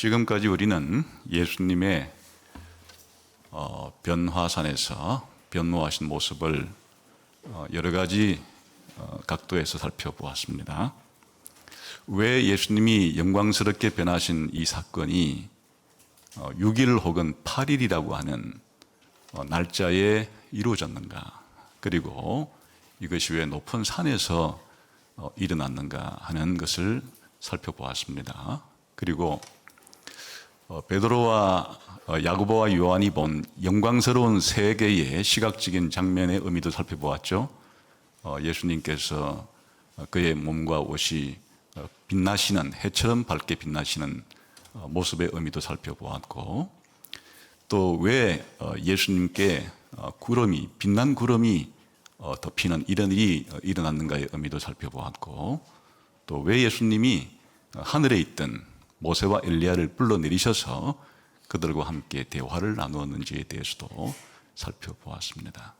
지금까지 우리는 예수님의 변화산에서 변모하신 모습을 여러 가지 각도에서 살펴보았습니다. 왜 예수님이 영광스럽게 변하신 이 사건이 6일 혹은 8일이라고 하는 날짜에 이루어졌는가, 그리고 이것이 왜 높은 산에서 일어났는가 하는 것을 살펴보았습니다. 그리고 베드로와 야고보와 요한이 본 영광스러운 세 개의 시각적인 장면의 의미도 살펴보았죠. 예수님께서 그의 몸과 옷이 빛나시는, 해처럼 밝게 빛나시는 모습의 의미도 살펴보았고, 또 왜 예수님께 구름이, 빛난 구름이 덮이는 이런 일이 일어났는가의 의미도 살펴보았고, 또 왜 예수님이 하늘에 있던 모세와 엘리야를 불러내리셔서 그들과 함께 대화를 나누었는지에 대해서도 살펴보았습니다.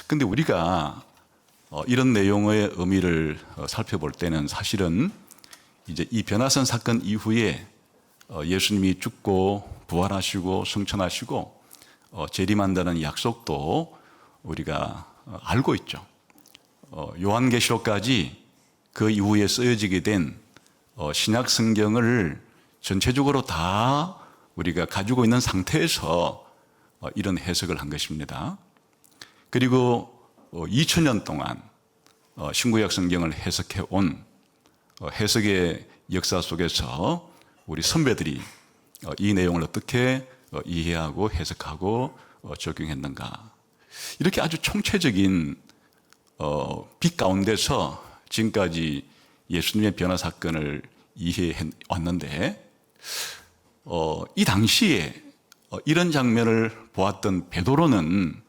그런데 우리가 이런 내용의 의미를 살펴볼 때는 사실은 이제 이 변화산 사건 이후에 예수님이 죽고 부활하시고 승천하시고 재림한다는 약속도 우리가 알고 있죠. 요한계시록까지 그 이후에 쓰여지게 된 신약 성경을 전체적으로 다 우리가 가지고 있는 상태에서 이런 해석을 한 것입니다. 그리고 2000년 동안 신구약 성경을 해석해 온 해석의 역사 속에서 우리 선배들이 이 내용을 어떻게 이해하고 해석하고 적용했는가, 이렇게 아주 총체적인 빛 가운데서 지금까지 예수님의 변화 사건을 이해해 왔는데, 이 당시에 이런 장면을 보았던 베드로는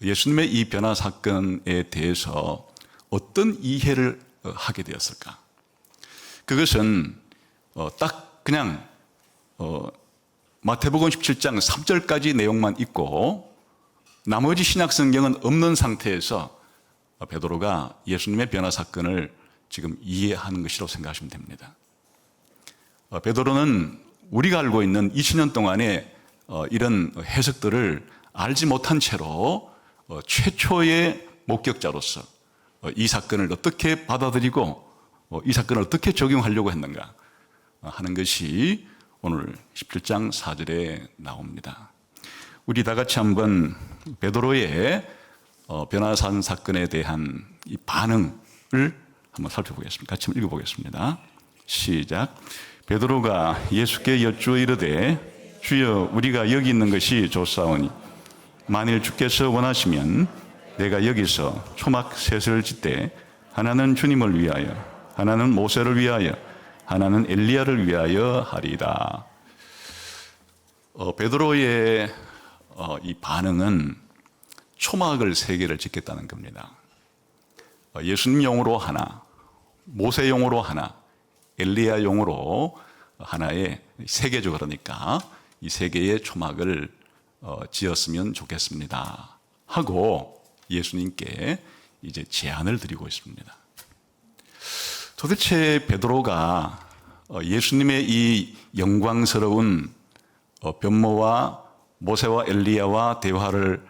예수님의 이 변화 사건에 대해서 어떤 이해를 하게 되었을까? 그것은 딱 그냥 마태복음 17장 3절까지 내용만 있고 나머지 신약 성경은 없는 상태에서 베드로가 예수님의 변화 사건을 지금 이해하는 것이라고 생각하시면 됩니다. 베드로는 우리가 알고 있는 2000년 동안의 이런 해석들을 알지 못한 채로 최초의 목격자로서 이 사건을 어떻게 받아들이고 이 사건을 어떻게 적용하려고 했는가 하는 것이 오늘 17장 4절에 나옵니다. 우리 다 같이 한번 베드로의 변화산 사건에 대한 이 반응을 한번 살펴보겠습니다. 같이 한번 읽어보겠습니다. 시작. 베드로가 예수께 여쭈어 이르되 주여, 우리가 여기 있는 것이 좋사오니 만일 주께서 원하시면 내가 여기서 초막 셋을 짓되 하나는 주님을 위하여, 하나는 모세를 위하여, 하나는 엘리야를 위하여 하리다. 베드로의 이 반응은 초막을 세 개를 짓겠다는 겁니다. 예수님용으로 하나, 모세용으로 하나, 엘리야용으로 하나의 세 개죠. 그러니까 이 세 개의 초막을 지었으면 좋겠습니다 하고 예수님께 이제 제안을 드리고 있습니다. 도대체 베드로가 예수님의 이 영광스러운 변모와 모세와 엘리야와 대화를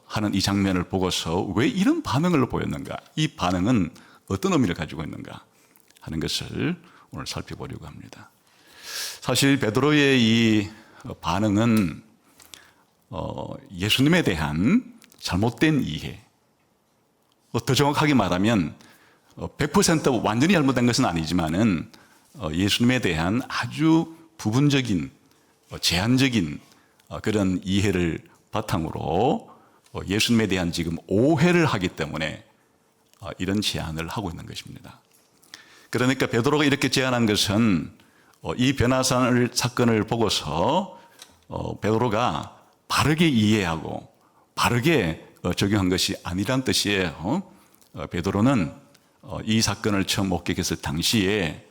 하는 이 장면을 보고서 왜 이런 반응을 보였는가, 이 반응은 어떤 의미를 가지고 있는가 하는 것을 오늘 살펴보려고 합니다. 사실 베드로의 이 반응은 예수님에 대한 잘못된 이해, 더 정확하게 말하면 100% 완전히 잘못된 것은 아니지만은 예수님에 대한 아주 부분적인, 제한적인 그런 이해를 바탕으로 예수님에 대한 지금 오해를 하기 때문에 이런 제안을 하고 있는 것입니다. 그러니까 베드로가 이렇게 제안한 것은 이 변화산 사건을 보고서 베드로가 바르게 이해하고 바르게 적용한 것이 아니란 뜻이에요. 베드로는 이 사건을 처음 목격했을 당시에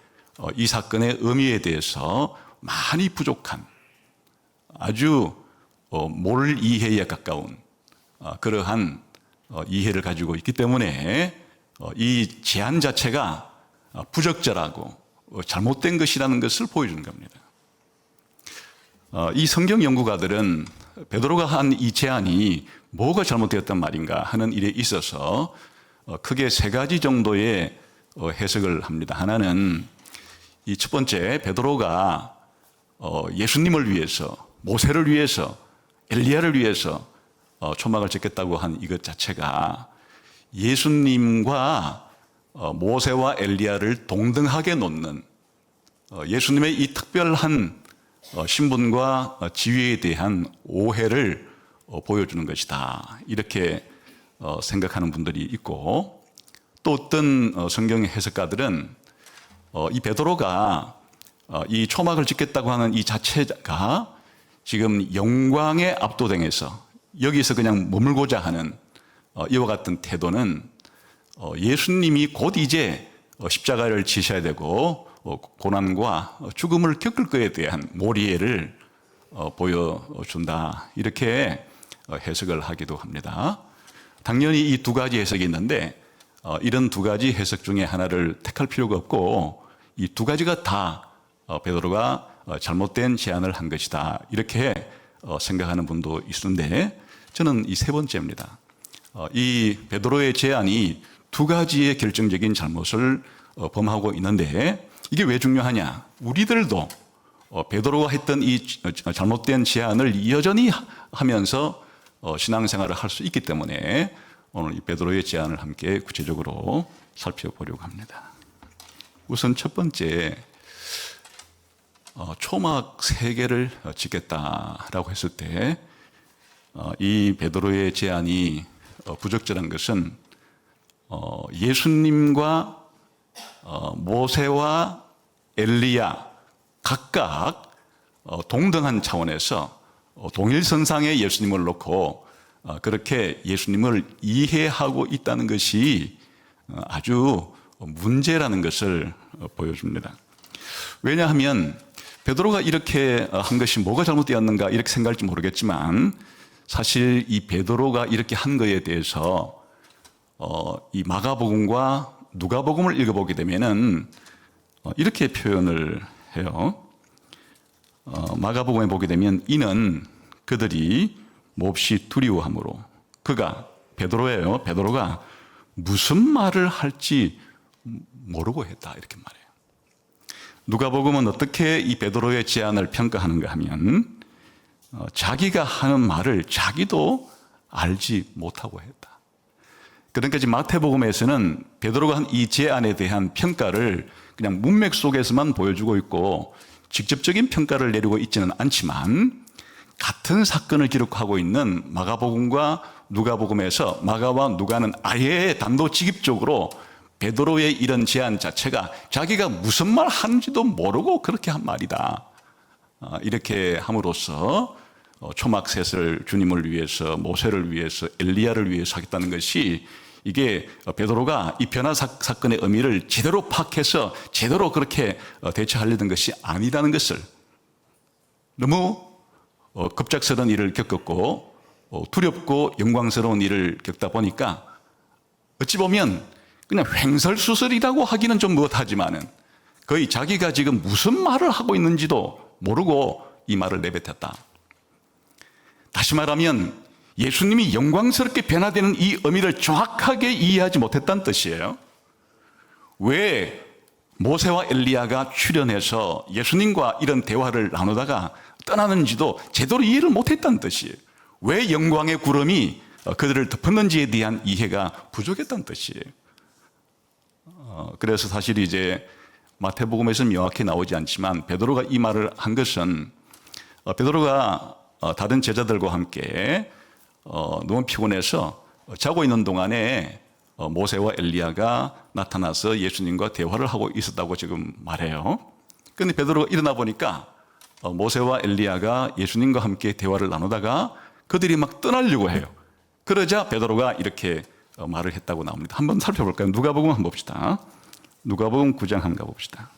이 사건의 의미에 대해서 많이 부족한, 아주 모를 이해에 가까운 그러한 이해를 가지고 있기 때문에 이 제안 자체가 부적절하고 잘못된 것이라는 것을 보여주는 겁니다. 이 성경 연구가들은 베드로가 한 이 제안이 뭐가 잘못되었단 말인가 하는 일에 있어서 크게 세 가지 정도의 해석을 합니다. 하나는 이 첫 번째, 베드로가 예수님을 위해서, 모세를 위해서, 엘리야를 위해서 초막을 짓겠다고 한 이것 자체가 예수님과 모세와 엘리야를 동등하게 놓는 예수님의 이 특별한 신분과 지위에 대한 오해를 보여주는 것이다. 이렇게 생각하는 분들이 있고, 또 어떤 성경 해석가들은 이 베드로가 이 초막을 짓겠다고 하는 이 자체가 지금 영광에 압도당해서 여기서 그냥 머물고자 하는 이와 같은 태도는 예수님이 곧 이제 십자가를 지셔야 되고 고난과 죽음을 겪을 것에 대한 모리애를 보여준다. 이렇게 해석을 하기도 합니다. 당연히 이 두 가지 해석이 있는데 이런 두 가지 해석 중에 하나를 택할 필요가 없고 이 두 가지가 다 베드로가 잘못된 제안을 한 것이다. 이렇게 생각하는 분도 있는데 저는 이 세 번째입니다. 이 베드로의 제안이 두 가지의 결정적인 잘못을 범하고 있는데 이게 왜 중요하냐? 우리들도 베드로가 했던 이 잘못된 제안을 여전히 하면서 신앙생활을 할 수 있기 때문에 오늘 이 베드로의 제안을 함께 구체적으로 살펴보려고 합니다. 우선 첫 번째, 초막 3개를 짓겠다라고 했을 때 이 베드로의 제안이 부적절한 것은 예수님과 모세와 엘리야 각각 동등한 차원에서 동일선상에 예수님을 놓고 그렇게 예수님을 이해하고 있다는 것이 아주 문제라는 것을 보여줍니다. 왜냐하면 베드로가 이렇게 한 것이 뭐가 잘못되었는가 이렇게 생각할지 모르겠지만 사실 이 베드로가 이렇게 한 거에 대해서 이 마가복음과 누가복음을 읽어보게 되면은 이렇게 표현을 해요. 마가복음에 보게 되면 이는 그들이 몹시 두려워함으로 그가 베드로예요. 베드로가 무슨 말을 할지 모르고 했다 이렇게 말해요. 누가복음은 어떻게 이 베드로의 제안을 평가하는가 하면 자기가 하는 말을 자기도 알지 못하고 했다. 그러니까 지금 마태복음에서는 베드로가 한 이 제안에 대한 평가를 그냥 문맥 속에서만 보여주고 있고 직접적인 평가를 내리고 있지는 않지만 같은 사건을 기록하고 있는 마가복음과 누가복음에서 마가와 누가는 아예 단도직입적으로 베드로의 이런 제안 자체가 자기가 무슨 말 하는지도 모르고 그렇게 한 말이다. 이렇게 함으로써 초막셋을 주님을 위해서 모세를 위해서 엘리야를 위해서 하겠다는 것이 이게 베드로가 이 변화 사건의 의미를 제대로 파악해서 제대로 그렇게 대처하려던 것이 아니라는 것을 너무 급작스러운 일을 겪었고 두렵고 영광스러운 일을 겪다 보니까 어찌 보면 그냥 횡설수설이라고 하기는 좀 못하지만은 거의 자기가 지금 무슨 말을 하고 있는지도 모르고 이 말을 내뱉었다. 다시 말하면 예수님이 영광스럽게 변화되는 이 의미를 정확하게 이해하지 못했다는 뜻이에요. 왜 모세와 엘리야가 출현해서 예수님과 이런 대화를 나누다가 떠나는지도 제대로 이해를 못했다는 뜻이에요. 왜 영광의 구름이 그들을 덮었는지에 대한 이해가 부족했다는 뜻이에요. 그래서 사실 이제 마태복음에서는 명확히 나오지 않지만 베드로가 이 말을 한 것은 베드로가 다른 제자들과 함께 너무 피곤해서 자고 있는 동안에 모세와 엘리야가 나타나서 예수님과 대화를 하고 있었다고 지금 말해요. 그런데 베드로가 일어나 보니까 모세와 엘리야가 예수님과 함께 대화를 나누다가 그들이 막 떠나려고 해요. 그러자 베드로가 이렇게 말을 했다고 나옵니다. 한번 살펴볼까요? 누가복음 한번 봅시다. 누가복음 9장 한번 가봅시다.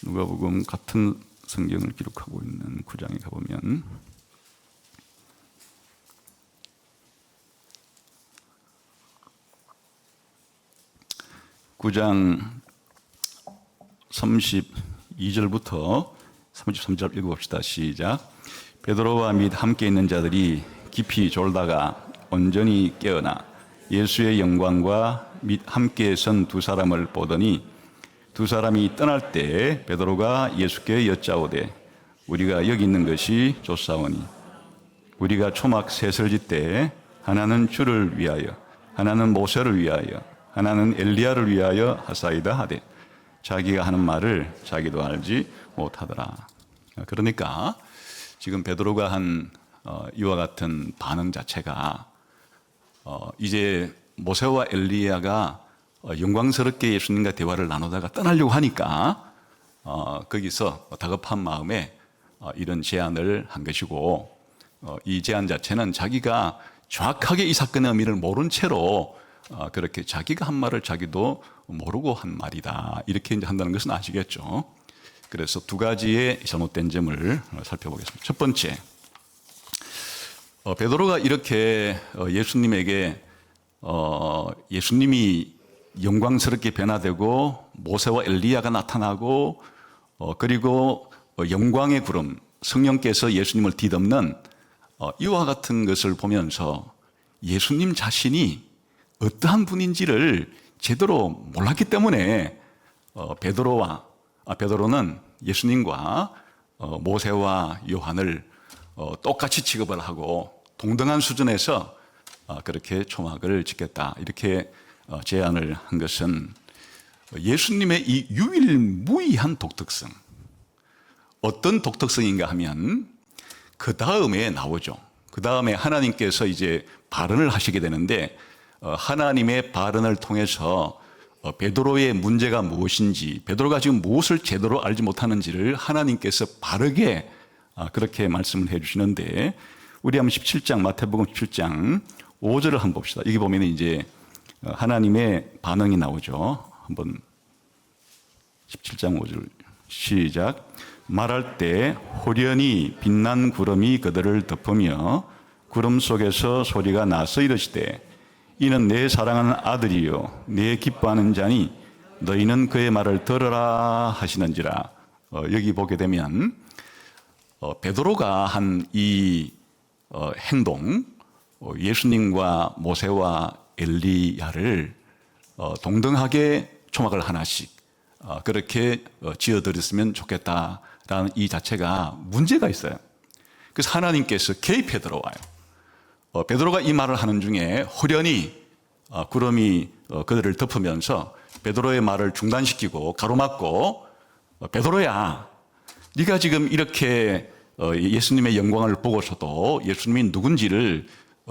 누가복음 같은 성경을 기록하고 있는 9장에 가보면 9장 32절부터 33절 읽어봅시다. 시작. 베드로와 및 함께 있는 자들이 깊이 졸다가 온전히 깨어나 예수의 영광과 및 함께 선 두 사람을 보더니 두 사람이 떠날 때 베드로가 예수께 여짜오되 우리가 여기 있는 것이 좋사오니 우리가 초막 셋을 짓되 하나는 주를 위하여 하나는 모세를 위하여 하나는 엘리야를 위하여 하사이다 하되 자기가 하는 말을 자기도 알지 못하더라. 그러니까 지금 베드로가 한 이와 같은 반응 자체가 이제 모세와 엘리야가 영광스럽게 예수님과 대화를 나누다가 떠나려고 하니까 거기서 다급한 마음에 이런 제안을 한 것이고, 이 제안 자체는 자기가 정확하게 이 사건의 의미를 모른 채로 그렇게 자기가 한 말을 자기도 모르고 한 말이다, 이렇게 이제 한다는 것은 아시겠죠. 그래서 두 가지의 잘못된 점을 살펴보겠습니다. 첫 번째, 베드로가 이렇게 예수님에게 예수님이 영광스럽게 변화되고 모세와 엘리야가 나타나고 그리고 영광의 구름, 성령께서 예수님을 뒤덮는 이와 같은 것을 보면서 예수님 자신이 어떠한 분인지를 제대로 몰랐기 때문에 베드로는 예수님과 모세와 요한을 똑같이 취급을 하고 동등한 수준에서 그렇게 초막을 짓겠다, 이렇게 제안을 한 것은 예수님의 이 유일무이한 독특성, 어떤 독특성인가 하면 그 다음에 나오죠. 그 다음에 하나님께서 이제 발언을 하시게 되는데, 하나님의 발언을 통해서 베드로의 문제가 무엇인지, 베드로가 지금 무엇을 제대로 알지 못하는지를 하나님께서 바르게 그렇게 말씀을 해 주시는데, 우리 한번 17장, 마태복음 17장 5절을 한번 봅시다. 여기 보면 이제 하나님의 반응이 나오죠. 한번 17장 5절 시작. 말할 때 호련히 빛난 구름이 그들을 덮으며 구름 속에서 소리가 나서 이르시되 이는 내 사랑하는 아들이요 내 기뻐하는 자니 너희는 그의 말을 들으라 하시는지라. 여기 보게 되면 베드로가 한 이 행동, 예수님과 모세와 엘리야를 동등하게 초막을 하나씩 그렇게 지어드렸으면 좋겠다라는 이 자체가 문제가 있어요. 그래서 하나님께서 개입해 들어와요. 베드로가 이 말을 하는 중에 호련히 구름이 그들을 덮으면서 베드로의 말을 중단시키고 가로막고, 베드로야, 네가 지금 이렇게 예수님의 영광을 보고서도 예수님이 누군지를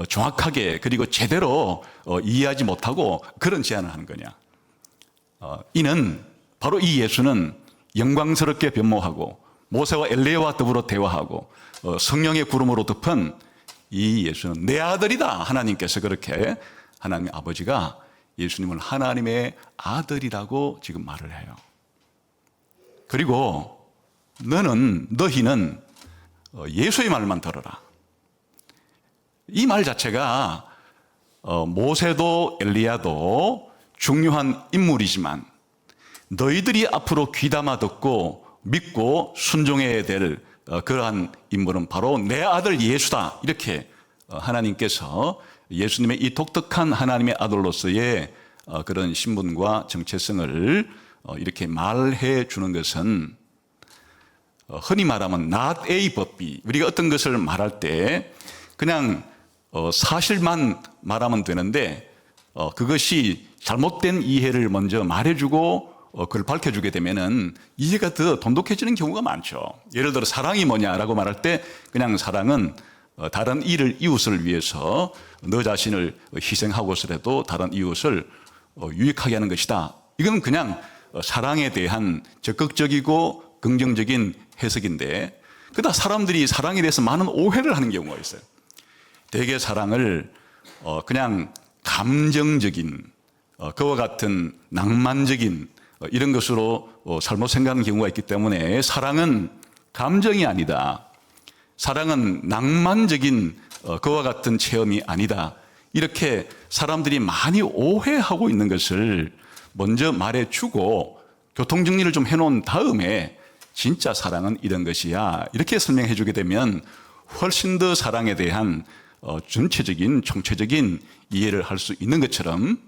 정확하게 그리고 제대로 이해하지 못하고 그런 제안을 하는 거냐. 이는 바로 이 예수는 영광스럽게 변모하고 모세와 엘리야와 더불어 대화하고 성령의 구름으로 덮은 이 예수는 내 아들이다. 하나님께서 그렇게, 하나님 아버지가 예수님을 하나님의 아들이라고 지금 말을 해요. 그리고 너희는 예수의 말만 들어라. 이 말 자체가 모세도 엘리야도 중요한 인물이지만 너희들이 앞으로 귀담아 듣고 믿고 순종해야 될 그러한 인물은 바로 내 아들 예수다. 이렇게 하나님께서 예수님의 이 독특한 하나님의 아들로서의 그런 신분과 정체성을 이렇게 말해 주는 것은, 흔히 말하면 not A but B, 우리가 어떤 것을 말할 때 그냥 사실만 말하면 되는데 그것이 잘못된 이해를 먼저 말해주고 그걸 밝혀주게 되면은 이해가 더 돈독해지는 경우가 많죠. 예를 들어 사랑이 뭐냐라고 말할 때 그냥 사랑은 다른 이웃을 위해서 너 자신을 희생하고서라도 다른 이웃을 유익하게 하는 것이다. 이건 그냥 사랑에 대한 적극적이고 긍정적인 해석인데, 그러다 사람들이 사랑에 대해서 많은 오해를 하는 경우가 있어요. 대개 사랑을 그냥 감정적인 그와 같은 낭만적인 이런 것으로 잘못 생각하는 경우가 있기 때문에 사랑은 감정이 아니다, 사랑은 낭만적인 그와 같은 체험이 아니다, 이렇게 사람들이 많이 오해하고 있는 것을 먼저 말해주고 교통정리를 좀 해놓은 다음에 진짜 사랑은 이런 것이야, 이렇게 설명해 주게 되면 훨씬 더 사랑에 대한 전체적인 총체적인 이해를 할 수 있는 것처럼,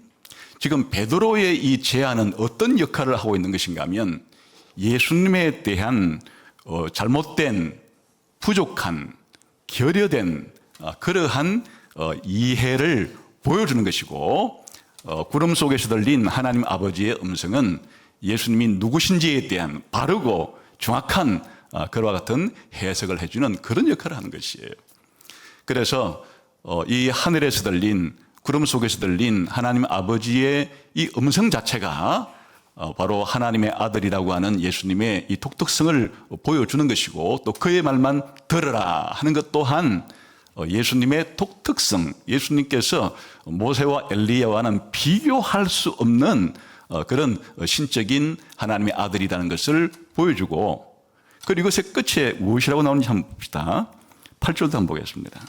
지금 베드로의 이 제안은 어떤 역할을 하고 있는 것인가 하면 예수님에 대한 잘못된, 부족한, 결여된 그러한 이해를 보여주는 것이고, 구름 속에서 들린 하나님 아버지의 음성은 예수님이 누구신지에 대한 바르고 정확한 그와 같은 해석을 해주는 그런 역할을 하는 것이에요. 그래서 이 하늘에서 들린, 구름 속에서 들린 하나님 아버지의 이 음성 자체가 바로 하나님의 아들이라고 하는 예수님의 이 독특성을 보여주는 것이고, 또 그의 말만 들으라 하는 것 또한 예수님의 독특성, 예수님께서 모세와 엘리야와는 비교할 수 없는 그런 신적인 하나님의 아들이라는 것을 보여주고, 그리고 이것의 끝에 무엇이라고 나오는지 한번 봅시다. 8절도 한번 보겠습니다.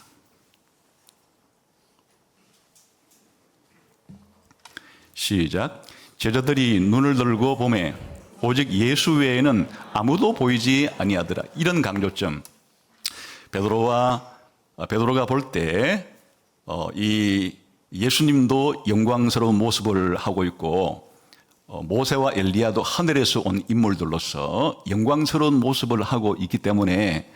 시작. 제자들이 눈을 들고 보매 오직 예수 외에는 아무도 보이지 아니하더라. 이런 강조점. 베드로가 볼 때 이 예수님도 영광스러운 모습을 하고 있고, 모세와 엘리야도 하늘에서 온 인물들로서 영광스러운 모습을 하고 있기 때문에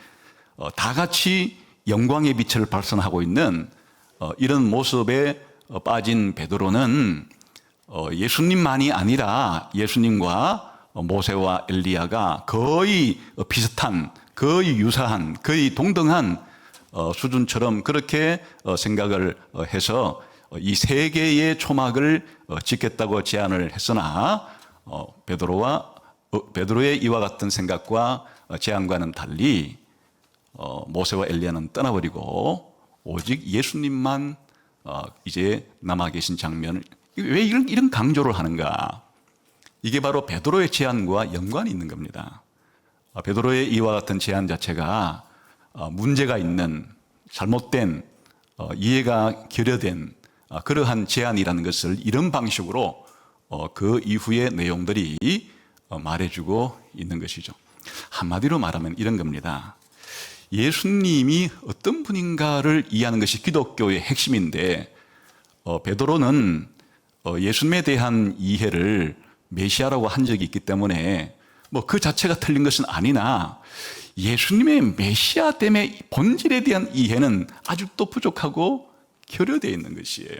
다 같이 영광의 빛을 발산하고 있는 이런 모습에 빠진 베드로는 예수님만이 아니라 예수님과 모세와 엘리야가 거의 비슷한, 거의 유사한, 거의 동등한 수준처럼 그렇게 생각을 해서 이 세 개의 초막을 짓겠다고 제안을 했으나, 베드로의 이와 같은 생각과 제안과는 달리 모세와 엘리야는 떠나버리고 오직 예수님만 이제 남아 계신 장면을, 왜 이런 강조를 하는가? 이게 바로 베드로의 제안과 연관이 있는 겁니다. 베드로의 이와 같은 제안 자체가 문제가 있는, 잘못된, 이해가 결여된 그러한 제안이라는 것을 이런 방식으로 그 이후의 내용들이 말해주고 있는 것이죠. 한마디로 말하면 이런 겁니다. 예수님이 어떤 분인가를 이해하는 것이 기독교의 핵심인데, 베드로는 예수님에 대한 이해를 메시아라고 한 적이 있기 때문에 그 자체가 틀린 것은 아니나, 예수님의 메시아됨의 본질에 대한 이해는 아직도 부족하고 결여되어 있는 것이에요.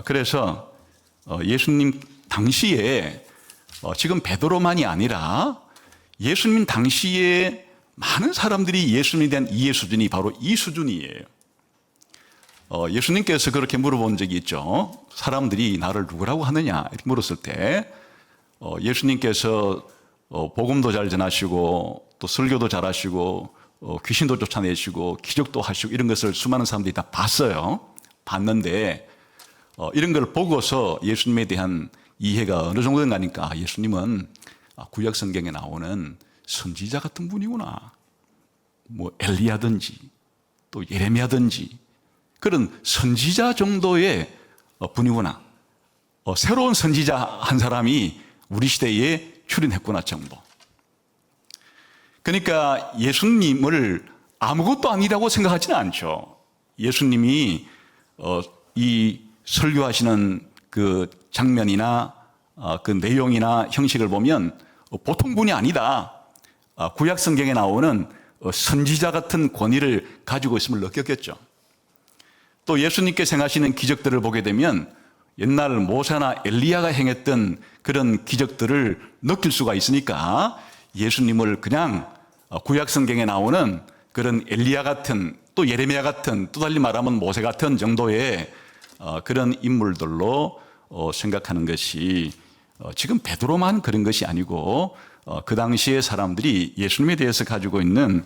그래서 예수님 당시에 지금 베드로만이 아니라 예수님 당시에 많은 사람들이 예수님에 대한 이해 수준이 바로 이 수준이에요. 예수님께서 그렇게 물어본 적이 있죠. 사람들이 나를 누구라고 하느냐 이렇게 물었을 때 예수님께서 복음도 잘 전하시고 또 설교도 잘하시고 귀신도 쫓아내시고 기적도 하시고 이런 것을 수많은 사람들이 다 봤어요. 봤는데 이런 걸 보고서 예수님에 대한 이해가 어느 정도 된가니까, 예수님은 구약 성경에 나오는 선지자 같은 분이구나, 뭐 엘리야든지 또 예레미야든지 그런 선지자 정도의 분이구나, 새로운 선지자 한 사람이 우리 시대에 출현했구나 정도. 그러니까 예수님을 아무것도 아니라고 생각하지는 않죠. 예수님이 이 설교하시는 그 장면이나 그 내용이나 형식을 보면 보통 분이 아니다, 구약 성경에 나오는 선지자 같은 권위를 가지고 있음을 느꼈겠죠. 또 예수님께서 행하시는 기적들을 보게 되면 옛날 모세나 엘리야가 행했던 그런 기적들을 느낄 수가 있으니까 예수님을 그냥 구약 성경에 나오는 그런 엘리야 같은, 또 예레미야 같은, 또 달리 말하면 모세 같은 정도의 그런 인물들로 생각하는 것이 지금 베드로만 그런 것이 아니고 그 당시의 사람들이 예수님에 대해서 가지고 있는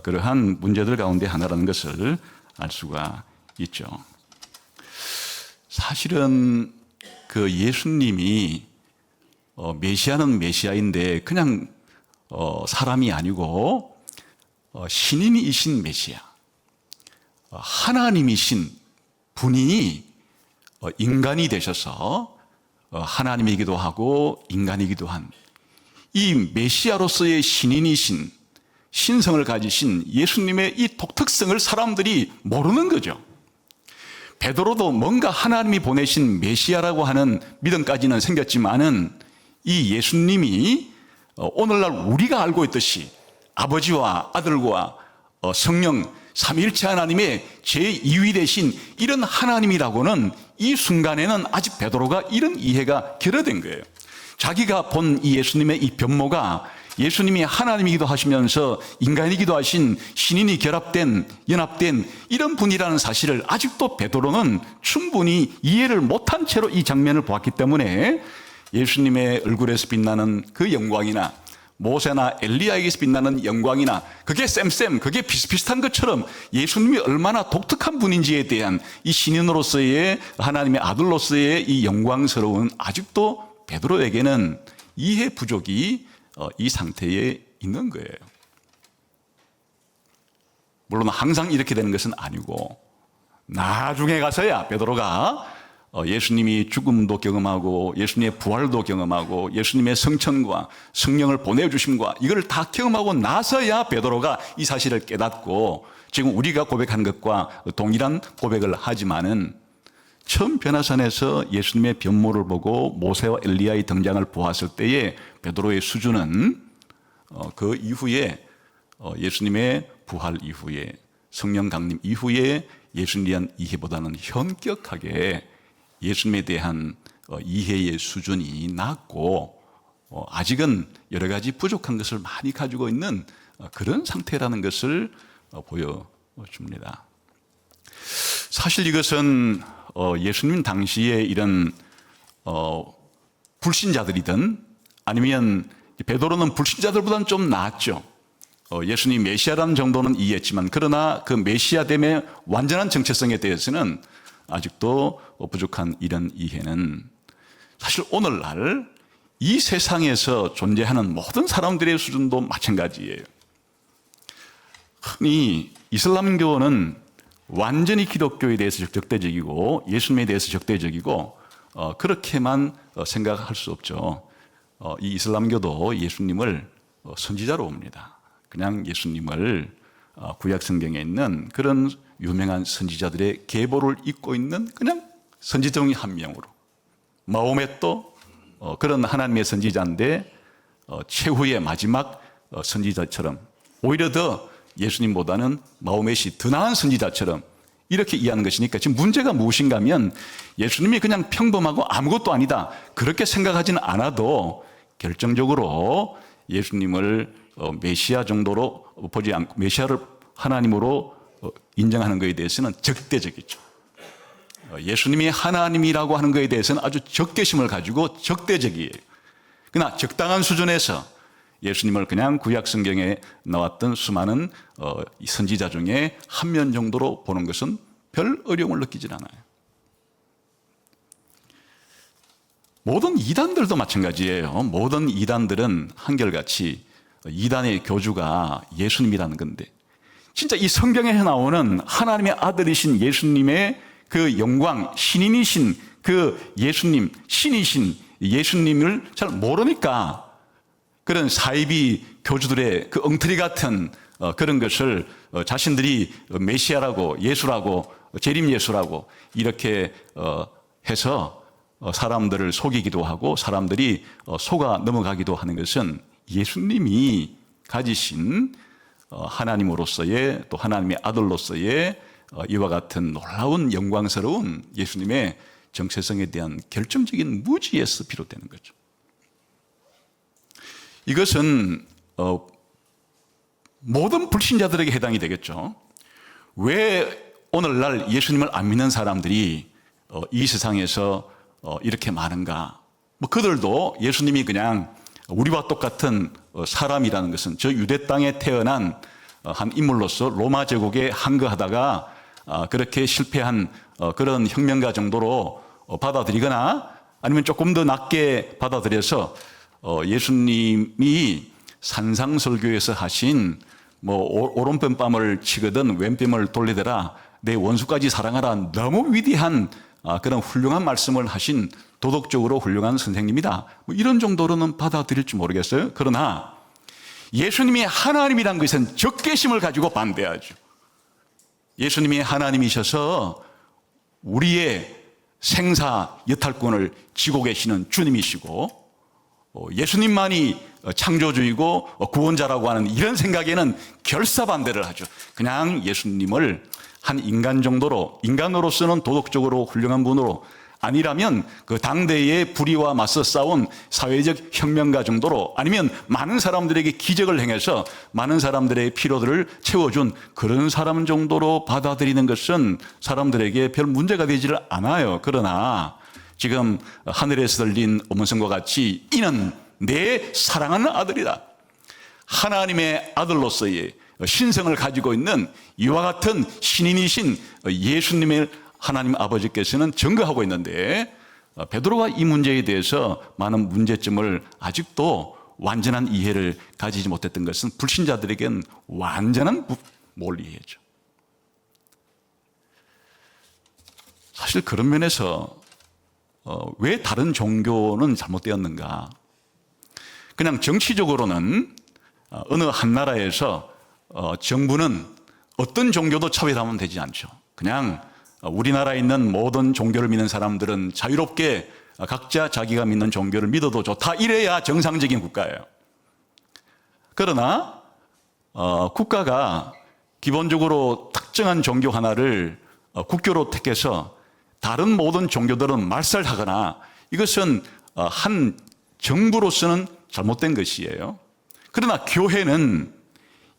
그러한 문제들 가운데 하나라는 것을 알 수가 있죠. 사실은 그 예수님이 메시아는 메시아인데 그냥 사람이 아니고 신인이신 메시아, 하나님이신 분이 인간이 되셔서 하나님이기도 하고 인간이기도 한 이 메시아로서의 신인이신 신성을 가지신 예수님의 이 독특성을 사람들이 모르는 거죠. 베드로도 뭔가 하나님이 보내신 메시아라고 하는 믿음까지는 생겼지만은 이 예수님이 오늘날 우리가 알고 있듯이 아버지와 아들과 성령 삼위일체 하나님의 제2위 되신 이런 하나님이라고는 이 순간에는 아직 베드로가 이런 이해가 결여된 거예요. 자기가 본 이 예수님의 이 변모가 예수님이 하나님이기도 하시면서 인간이기도 하신 신인이 연합된 이런 분이라는 사실을 아직도 베드로는 충분히 이해를 못한 채로 이 장면을 보았기 때문에 예수님의 얼굴에서 빛나는 그 영광이나 모세나 엘리야에게서 빛나는 영광이나 그게 그게 비슷비슷한 것처럼 예수님이 얼마나 독특한 분인지에 대한 이 신인으로서의 하나님의 아들로서의 이 영광스러운 아직도 베드로에게는 이해 부족이 이 상태에 있는 거예요. 물론 항상 이렇게 되는 것은 아니고 나중에 가서야 베드로가 예수님이 죽음도 경험하고 예수님의 부활도 경험하고 예수님의 성천과 성령을 보내주심과 이걸 다 경험하고 나서야 베드로가 이 사실을 깨닫고 지금 우리가 고백한 것과 동일한 고백을 하지만은 처음 변화산에서 예수님의 변모를 보고 모세와 엘리야의 등장을 보았을 때의 베드로의 수준은 그 이후에 예수님의 부활 이후에 성령 강림 이후에 예수님에 대한 이해보다는 현격하게 예수님에 대한 이해의 수준이 낮고 아직은 여러 가지 부족한 것을 많이 가지고 있는 그런 상태라는 것을 보여줍니다. 사실 이것은 예수님 당시에 이런 불신자들이든 아니면 베드로는 불신자들보다는 좀 나았죠. 예수님 메시아라는 정도는 이해했지만 그러나 그 메시아됨의 완전한 정체성에 대해서는 아직도 부족한 이런 이해는 사실 오늘날 이 세상에서 존재하는 모든 사람들의 수준도 마찬가지예요. 흔히 이슬람교는 완전히 기독교에 대해서 적대적이고 예수님에 대해서 적대적이고 그렇게만 생각할 수 없죠. 이 이슬람교도 예수님을 선지자로 봅니다. 그냥 예수님을 구약 성경에 있는 그런 유명한 선지자들의 계보를 잇고 있는 그냥 선지자 중에 한 명으로 마호멧도 그런 하나님의 선지자인데 최후의 마지막 선지자처럼 오히려 더 예수님보다는 마호멧이 더 나은 선지자처럼 이렇게 이해하는 것이니까 지금 문제가 무엇인가 하면 예수님이 그냥 평범하고 아무것도 아니다 그렇게 생각하지는 않아도 결정적으로 예수님을 메시아 정도로 보지 않고 메시아를 하나님으로 인정하는 것에 대해서는 적대적이죠. 예수님이 하나님이라고 하는 것에 대해서는 아주 적개심을 가지고 적대적이에요. 그러나 적당한 수준에서 예수님을 그냥 구약 성경에 나왔던 수많은 선지자 중에 한 면 정도로 보는 것은 별 어려움을 느끼질 않아요. 모든 이단들도 마찬가지예요. 모든 이단들은 한결같이 이단의 교주가 예수님이라는 건데 진짜 이 성경에 나오는 하나님의 아들이신 예수님의 그 영광, 신인이신 그 예수님, 신이신 예수님을 잘 모르니까 그런 사이비 교주들의 그 엉터리 같은 그런 것을 자신들이 메시아라고 예수라고 재림 예수라고 이렇게 해서 사람들을 속이기도 하고 사람들이 속아 넘어가기도 하는 것은 예수님이 가지신 하나님으로서의 또 하나님의 아들로서의 이와 같은 놀라운 영광스러운 예수님의 정체성에 대한 결정적인 무지에서 비롯되는 거죠. 이것은 모든 불신자들에게 해당이 되겠죠. 왜 오늘날 예수님을 안 믿는 사람들이 이 세상에서 이렇게 많은가? 뭐 그들도 예수님이 그냥 우리와 똑같은 사람이라는 것은 저 유대 땅에 태어난 한 인물로서 로마 제국에 항거하다가 그렇게 실패한 그런 혁명가 정도로 받아들이거나 아니면 조금 더 낮게 받아들여서 예수님이 산상설교에서 하신 뭐 오른편뺨을 치거든 왼편을 돌리더라 내 원수까지 사랑하라 너무 위대한 그런 훌륭한 말씀을 하신 도덕적으로 훌륭한 선생님이다, 뭐 이런 정도로는 받아들일지 모르겠어요. 그러나 예수님이 하나님이란 것은 적개심을 가지고 반대하죠. 예수님이 하나님이셔서 우리의 생사 여탈권을 쥐고 계시는 주님이시고, 예수님만이 창조주이고 구원자라고 하는 이런 생각에는 결사반대를 하죠. 그냥 예수님을 한 인간 정도로, 인간으로서는 도덕적으로 훌륭한 분으로, 아니라면 그 당대의 불의와 맞서 싸운 사회적 혁명가 정도로, 아니면 많은 사람들에게 기적을 행해서 많은 사람들의 필요들을 채워준 그런 사람 정도로 받아들이는 것은 사람들에게 별 문제가 되지를 않아요. 그러나 지금 하늘에서 들린 음성과 같이 이는 내 사랑하는 아들이다, 하나님의 아들로서의 신성을 가지고 있는 이와 같은 신인이신 예수님의 하나님 아버지께서는 증거하고 있는데, 베드로가 이 문제에 대해서 많은 문제점을 아직도 완전한 이해를 가지지 못했던 것은 불신자들에겐 완전한 몰이해죠. 사실 그런 면에서 왜 다른 종교는 잘못되었는가? 그냥 정치적으로는 어느 한 나라에서 정부는 어떤 종교도 차별하면 되지 않죠. 그냥 우리나라에 있는 모든 종교를 믿는 사람들은 자유롭게 각자 자기가 믿는 종교를 믿어도 좋다, 이래야 정상적인 국가예요. 그러나 국가가 기본적으로 특정한 종교 하나를 국교로 택해서 다른 모든 종교들은 말살하거나, 이것은 한 정부로서는 잘못된 것이에요. 그러나 교회는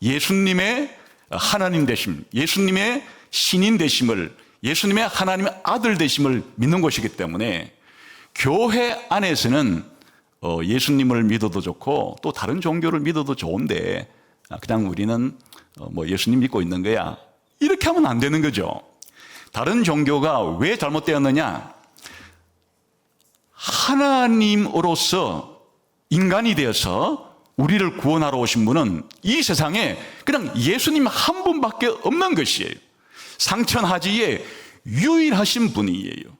예수님의 하나님 되심, 예수님의 신인 되심을, 예수님의 하나님의 아들 되심을 믿는 것이기 때문에 교회 안에서는 예수님을 믿어도 좋고 또 다른 종교를 믿어도 좋은데, 그냥 우리는 뭐 예수님 믿고 있는 거야, 이렇게 하면 안 되는 거죠. 다른 종교가 왜 잘못되었느냐? 하나님으로서 인간이 되어서 우리를 구원하러 오신 분은 이 세상에 그냥 예수님 한 분밖에 없는 것이에요. 상천하지에 유일하신 분이에요.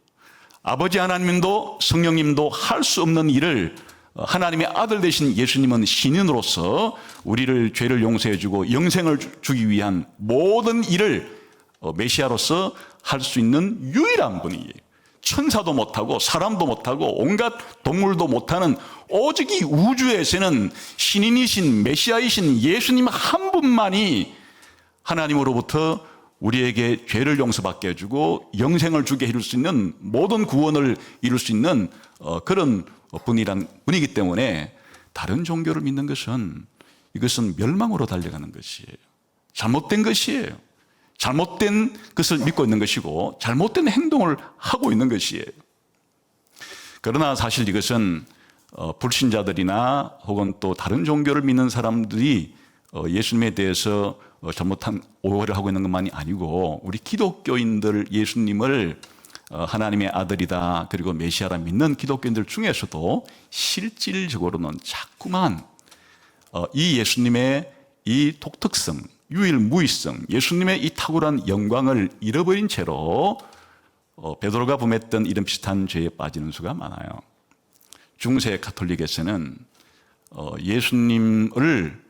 아버지 하나님도 성령님도 할 수 없는 일을 하나님의 아들 되신 예수님은 신인으로서 우리를 죄를 용서해 주고 영생을 주기 위한 모든 일을 메시아로서 할 수 있는 유일한 분이에요. 천사도 못하고 사람도 못하고 온갖 동물도 못하는, 오직 이 우주에서는 신인이신 메시아이신 예수님 한 분만이 하나님으로부터 우리에게 죄를 용서받게 해주고 영생을 주게 해줄 수 있는, 모든 구원을 이룰 수 있는 그런 분이기 때문에 다른 종교를 믿는 것은, 이것은 멸망으로 달려가는 것이에요. 잘못된 것이에요. 잘못된 것을 믿고 있는 것이고 잘못된 행동을 하고 있는 것이에요. 그러나 사실 이것은 불신자들이나 혹은 또 다른 종교를 믿는 사람들이 예수님에 대해서 잘못한 오해를 하고 있는 것만이 아니고, 우리 기독교인들 예수님을 하나님의 아들이다 그리고 메시아라 믿는 기독교인들 중에서도 실질적으로는 자꾸만 이 예수님의 이 독특성, 유일무이성, 예수님의 이 탁월한 영광을 잃어버린 채로 베드로가 범했던 이런 비슷한 죄에 빠지는 수가 많아요. 중세 가톨릭에서는 예수님을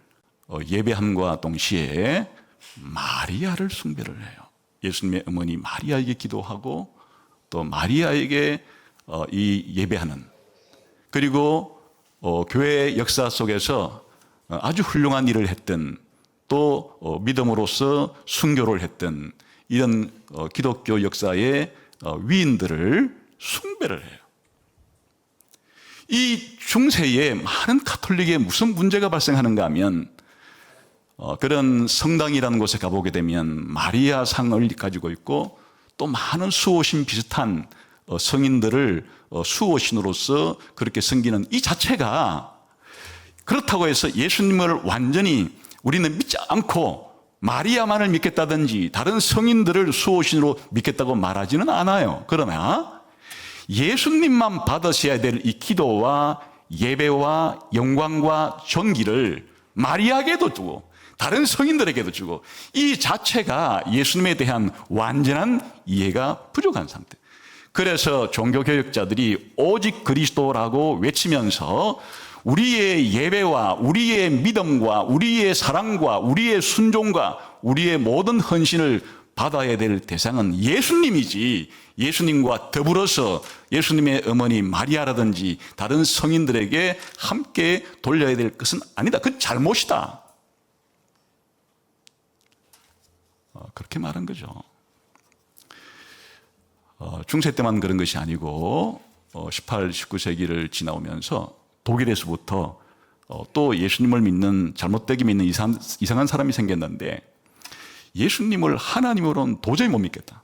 예배함과 동시에 마리아를 숭배를 해요. 예수님의 어머니 마리아에게 기도하고 또 마리아에게 이 예배하는, 그리고 교회 역사 속에서 아주 훌륭한 일을 했던, 또 믿음으로써 순교를 했던 이런 기독교 역사의 위인들을 숭배를 해요. 이 중세에 많은 가톨릭에 무슨 문제가 발생하는가 하면, 그런 성당이라는 곳에 가보게 되면 마리아 상을 가지고 있고 또 많은 수호신 비슷한 성인들을 수호신으로서 그렇게 섬기는 이 자체가, 그렇다고 해서 예수님을 완전히 우리는 믿지 않고 마리아만을 믿겠다든지 다른 성인들을 수호신으로 믿겠다고 말하지는 않아요. 그러나 예수님만 받으셔야 될 이 기도와 예배와 영광과 존귀를 마리아에게도 주고 다른 성인들에게도 주고, 이 자체가 예수님에 대한 완전한 이해가 부족한 상태. 그래서 종교개혁자들이 오직 그리스도라고 외치면서 우리의 예배와 우리의 믿음과 우리의 사랑과 우리의 순종과 우리의 모든 헌신을 받아야 될 대상은 예수님이지, 예수님과 더불어서 예수님의 어머니 마리아라든지 다른 성인들에게 함께 돌려야 될 것은 아니다. 그건 잘못이다. 그렇게 말한 거죠. 중세 때만 그런 것이 아니고 18, 19세기를 지나오면서 독일에서부터 또 예수님을 믿는, 잘못되게 믿는 이상한 사람이 생겼는데 예수님을 하나님으로는 도저히 못 믿겠다.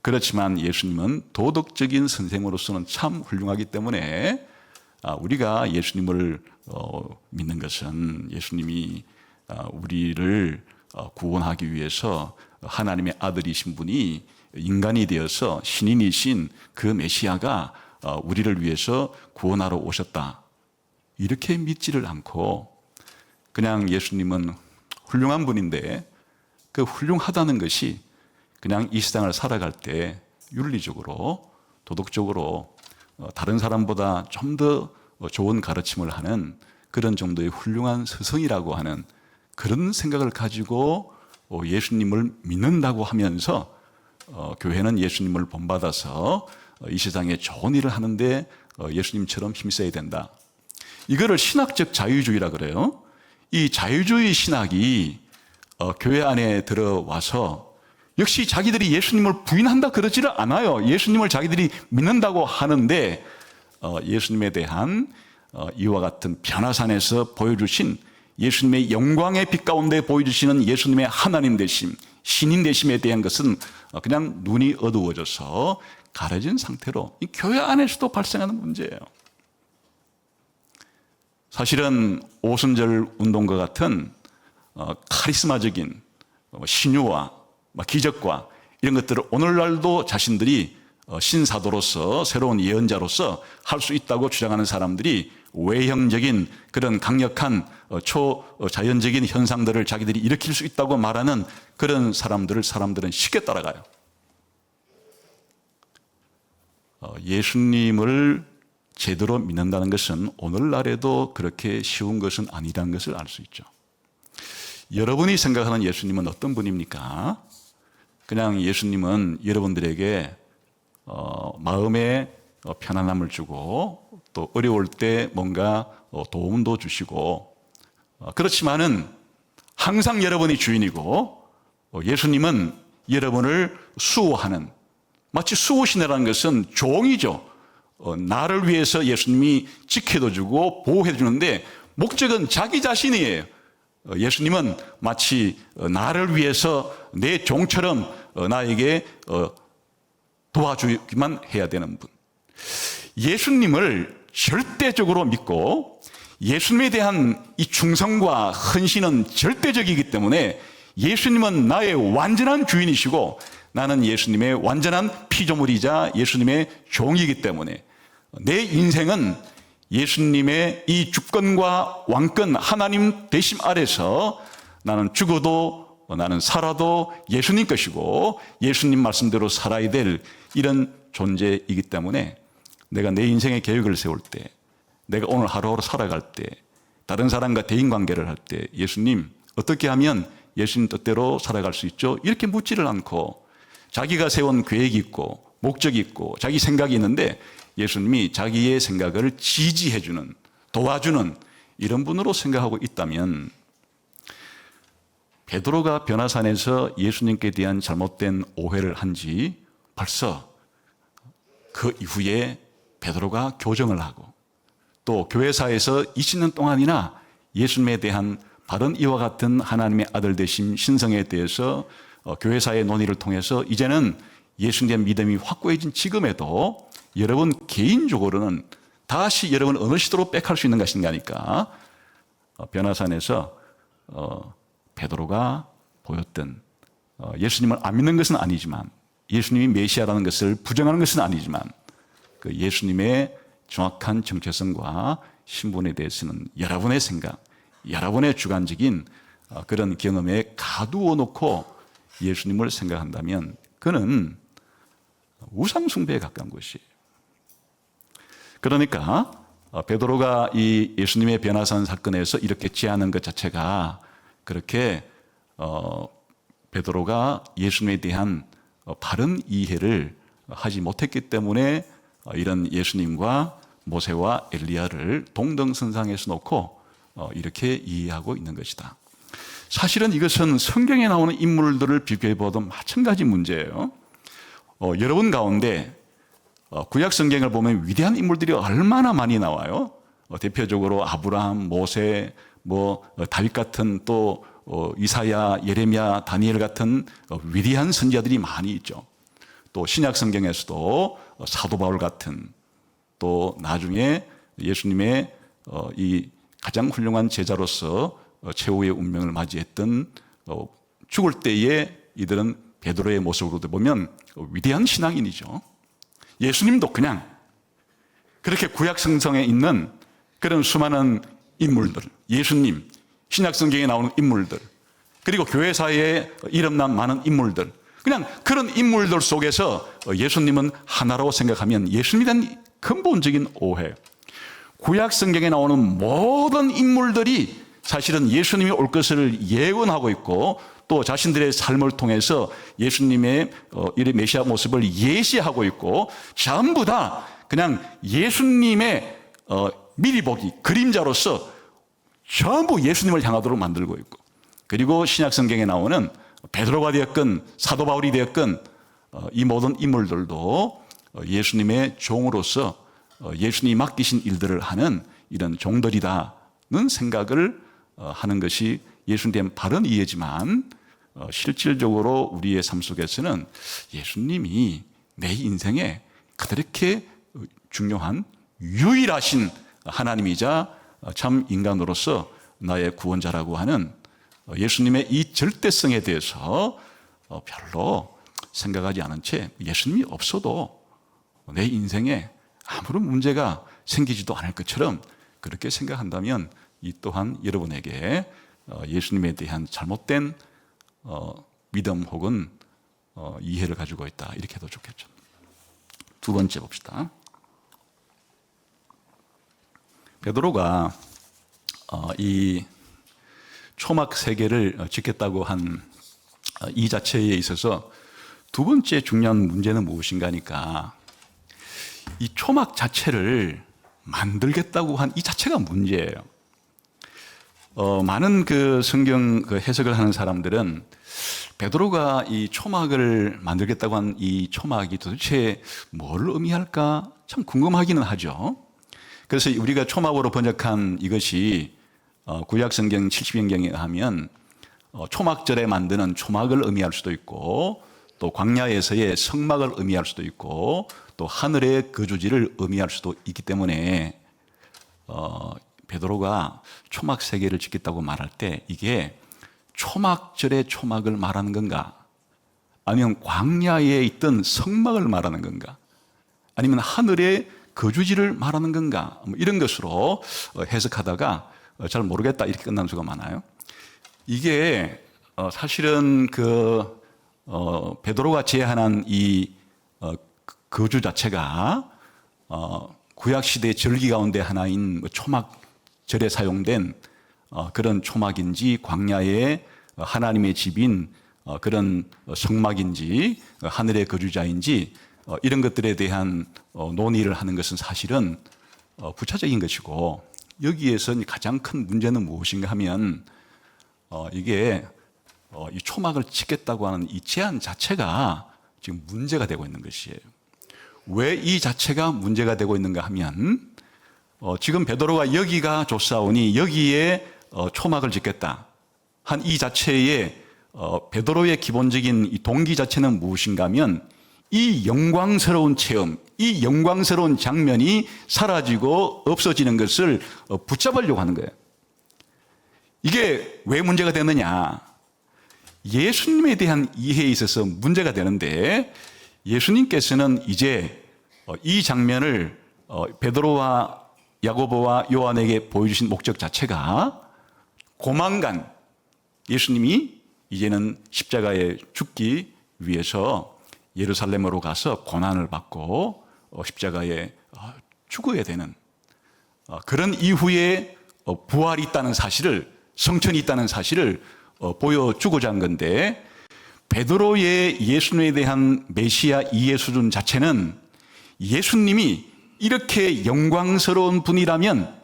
그렇지만 예수님은 도덕적인 선생으로서는 참 훌륭하기 때문에 우리가 예수님을 믿는 것은 예수님이 우리를 구원하기 위해서 하나님의 아들이신 분이 인간이 되어서 신인이신 그 메시아가 우리를 위해서 구원하러 오셨다. 이렇게 믿지를 않고 그냥 예수님은 훌륭한 분인데 그 훌륭하다는 것이 그냥 이 세상을 살아갈 때 윤리적으로, 도덕적으로 다른 사람보다 좀 더 좋은 가르침을 하는 그런 정도의 훌륭한 스승이라고 하는 그런 생각을 가지고 예수님을 믿는다고 하면서 교회는 예수님을 본받아서 이 세상에 좋은 일을 하는데 예수님처럼 힘써야 된다. 이거를 신학적 자유주의라 그래요. 이 자유주의 신학이 교회 안에 들어와서 역시 자기들이 예수님을 부인한다 그러지를 않아요. 예수님을 자기들이 믿는다고 하는데 예수님에 대한 이와 같은 변화산에서 보여주신 예수님의 영광의 빛 가운데 보여주시는 예수님의 하나님 되심, 신인 되심에 대한 것은 그냥 눈이 어두워져서 가려진 상태로 이 교회 안에서도 발생하는 문제예요. 사실은 오순절 운동과 같은 카리스마적인 신유와 기적과 이런 것들을 오늘날도 자신들이 신사도로서 새로운 예언자로서 할 수 있다고 주장하는 사람들이 외형적인 그런 강력한 초자연적인 현상들을 자기들이 일으킬 수 있다고 말하는 그런 사람들은 쉽게 따라가요. 예수님을 제대로 믿는다는 것은 오늘날에도 그렇게 쉬운 것은 아니라는 것을 알 수 있죠. 여러분이 생각하는 예수님은 어떤 분입니까? 그냥 예수님은 여러분들에게 마음에 편안함을 주고 또 어려울 때 뭔가 도움도 주시고 그렇지만은 항상 여러분이 주인이고 예수님은 여러분을 수호하는, 마치 수호신이라는 것은 종이죠. 나를 위해서 예수님이 지켜도 주고 보호해 주는데 목적은 자기 자신이에요. 예수님은 마치 나를 위해서 내 종처럼 나에게 도와주기만 해야 되는 분. 예수님을 절대적으로 믿고 예수님에 대한 이 충성과 헌신은 절대적이기 때문에 예수님은 나의 완전한 주인이시고 나는 예수님의 완전한 피조물이자 예수님의 종이기 때문에 내 인생은 예수님의 이 주권과 왕권 하나님 되심 아래서 나는 죽어도 나는 살아도 예수님 것이고 예수님 말씀대로 살아야 될 이런 존재이기 때문에 내가 내 인생의 계획을 세울 때, 내가 오늘 하루하루 살아갈 때, 다른 사람과 대인관계를 할 때 예수님 어떻게 하면 예수님 뜻대로 살아갈 수 있죠? 이렇게 묻지를 않고 자기가 세운 계획이 있고 목적이 있고 자기 생각이 있는데 예수님이 자기의 생각을 지지해주는, 도와주는 이런 분으로 생각하고 있다면 베드로가 변화산에서 예수님께 대한 잘못된 오해를 한 지 벌써 그 이후에 베드로가 교정을 하고 또 교회사에서 20년 동안이나 예수님에 대한 바른 이와 같은 하나님의 아들 되심 신성에 대해서 교회사의 논의를 통해서 이제는 예수님의 믿음이 확고해진 지금에도 여러분 개인적으로는 다시 여러분 어느 시대로 백할 수 있는 것인가니까 변화산에서 베드로가 보였던 예수님을 안 믿는 것은 아니지만 예수님이 메시아라는 것을 부정하는 것은 아니지만 그 예수님의 정확한 정체성과 신분에 대해서는 여러분의 생각, 여러분의 주관적인 그런 경험에 가두어 놓고 예수님을 생각한다면 그는 우상 숭배에 가까운 것이에요. 그러니까 베드로가 이 예수님의 변화산 사건에서 이렇게 제안한 것 자체가 그렇게 베드로가 예수님에 대한 바른 이해를 하지 못했기 때문에 이런 예수님과 모세와 엘리야를 동등선상에서 놓고 이렇게 이해하고 있는 것이다. 사실은 이것은 성경에 나오는 인물들을 비교해 보아도 마찬가지 문제예요. 여러분 가운데 구약 성경을 보면 위대한 인물들이 얼마나 많이 나와요. 대표적으로 아브라함, 모세, 다윗 같은 또 이사야, 예레미야, 다니엘 같은 위대한 선지자들이 많이 있죠. 또 신약 성경에서도 사도 바울 같은 또 나중에 예수님의 이 가장 훌륭한 제자로서 최후의 운명을 맞이했던 죽을 때에 이들은 베드로의 모습으로 보면 위대한 신앙인이죠. 예수님도 그냥 그렇게 구약 성경에 있는 그런 수많은 인물들, 예수님, 신약 성경에 나오는 인물들, 그리고 교회사에 이름난 많은 인물들, 그냥 그런 인물들 속에서 예수님은 하나라고 생각하면 예수님에 대한 근본적인 오해. 구약 성경에 나오는 모든 인물들이 사실은 예수님이 올 것을 예언하고 있고 또 자신들의 삶을 통해서 예수님의 이 메시아 모습을 예시하고 있고 전부 다 그냥 예수님의 미리 보기 그림자로서 전부 예수님을 향하도록 만들고 있고, 그리고 신약 성경에 나오는 베드로가 되었건 사도 바울이 되었건 이 모든 인물들도 예수님의 종으로서 예수님이 맡기신 일들을 하는 이런 종들이다는 생각을 하는 것이 예수님에 대한 바른 이해지만, 실질적으로 우리의 삶 속에서는 예수님이 내 인생에 그렇게 중요한 유일하신 하나님이자 참 인간으로서 나의 구원자라고 하는 예수님의 이 절대성에 대해서 별로 생각하지 않은 채 예수님이 없어도 내 인생에 아무런 문제가 생기지도 않을 것처럼 그렇게 생각한다면 이 또한 여러분에게 예수님에 대한 잘못된 믿음 혹은 이해를 가지고 있다, 이렇게 해도 좋겠죠. 두 번째 봅시다. 베드로가 이 초막 3개를 짓겠다고 한 이 자체에 있어서 두 번째 중요한 문제는 무엇인가 하니까 이 초막 자체를 만들겠다고 한 이 자체가 문제예요. 많은 그 성경 그 해석을 하는 사람들은 베드로가 이 초막을 만들겠다고 한 이 초막이 도대체 뭘 의미할까 참 궁금하기는 하죠. 그래서 우리가 초막으로 번역한 이것이 구약 성경 70년경에 하면 초막절에 만드는 초막을 의미할 수도 있고 또 광야에서의 성막을 의미할 수도 있고 또 하늘의 거주지를 의미할 수도 있기 때문에 베드로가 초막 3개를 짓겠다고 말할 때 이게 초막절의 초막을 말하는 건가, 아니면 광야에 있던 성막을 말하는 건가, 아니면 하늘의 거주지를 말하는 건가, 이런 것으로 해석하다가 잘 모르겠다 이렇게 끝나는 수가 많아요. 이게 사실은 그 베드로가 제안한 이 거주 자체가 구약 시대의 절기 가운데 하나인 초막절에 사용된 그런 초막인지 광야의 하나님의 집인 그런 성막인지 하늘의 거주자인지 이런 것들에 대한 논의를 하는 것은 사실은 부차적인 것이고, 여기에서 가장 큰 문제는 무엇인가 하면 이게 이 초막을 짓겠다고 하는 이 제안 자체가 지금 문제가 되고 있는 것이에요. 왜 이 자체가 문제가 되고 있는가 하면 지금 베드로가 여기가 좋사오니 여기에 초막을 짓겠다 한 이 자체의 베드로의 기본적인 이 동기 자체는 무엇인가 하면 이 영광스러운 체험, 이 영광스러운 장면이 사라지고 없어지는 것을 붙잡으려고 하는 거예요. 이게 왜 문제가 되느냐? 예수님에 대한 이해에 있어서 문제가 되는데, 예수님께서는 이제 이 장면을 베드로와 야고보와 요한에게 보여주신 목적 자체가 고만간 예수님이 이제는 십자가에 죽기 위해서 예루살렘으로 가서 고난을 받고 십자가에 죽어야 되는 그런 이후에 부활이 있다는 사실을, 성천이 있다는 사실을 보여주고자 한 건데, 베드로의 예수님에 대한 메시아 이해 수준 자체는 예수님이 이렇게 영광스러운 분이라면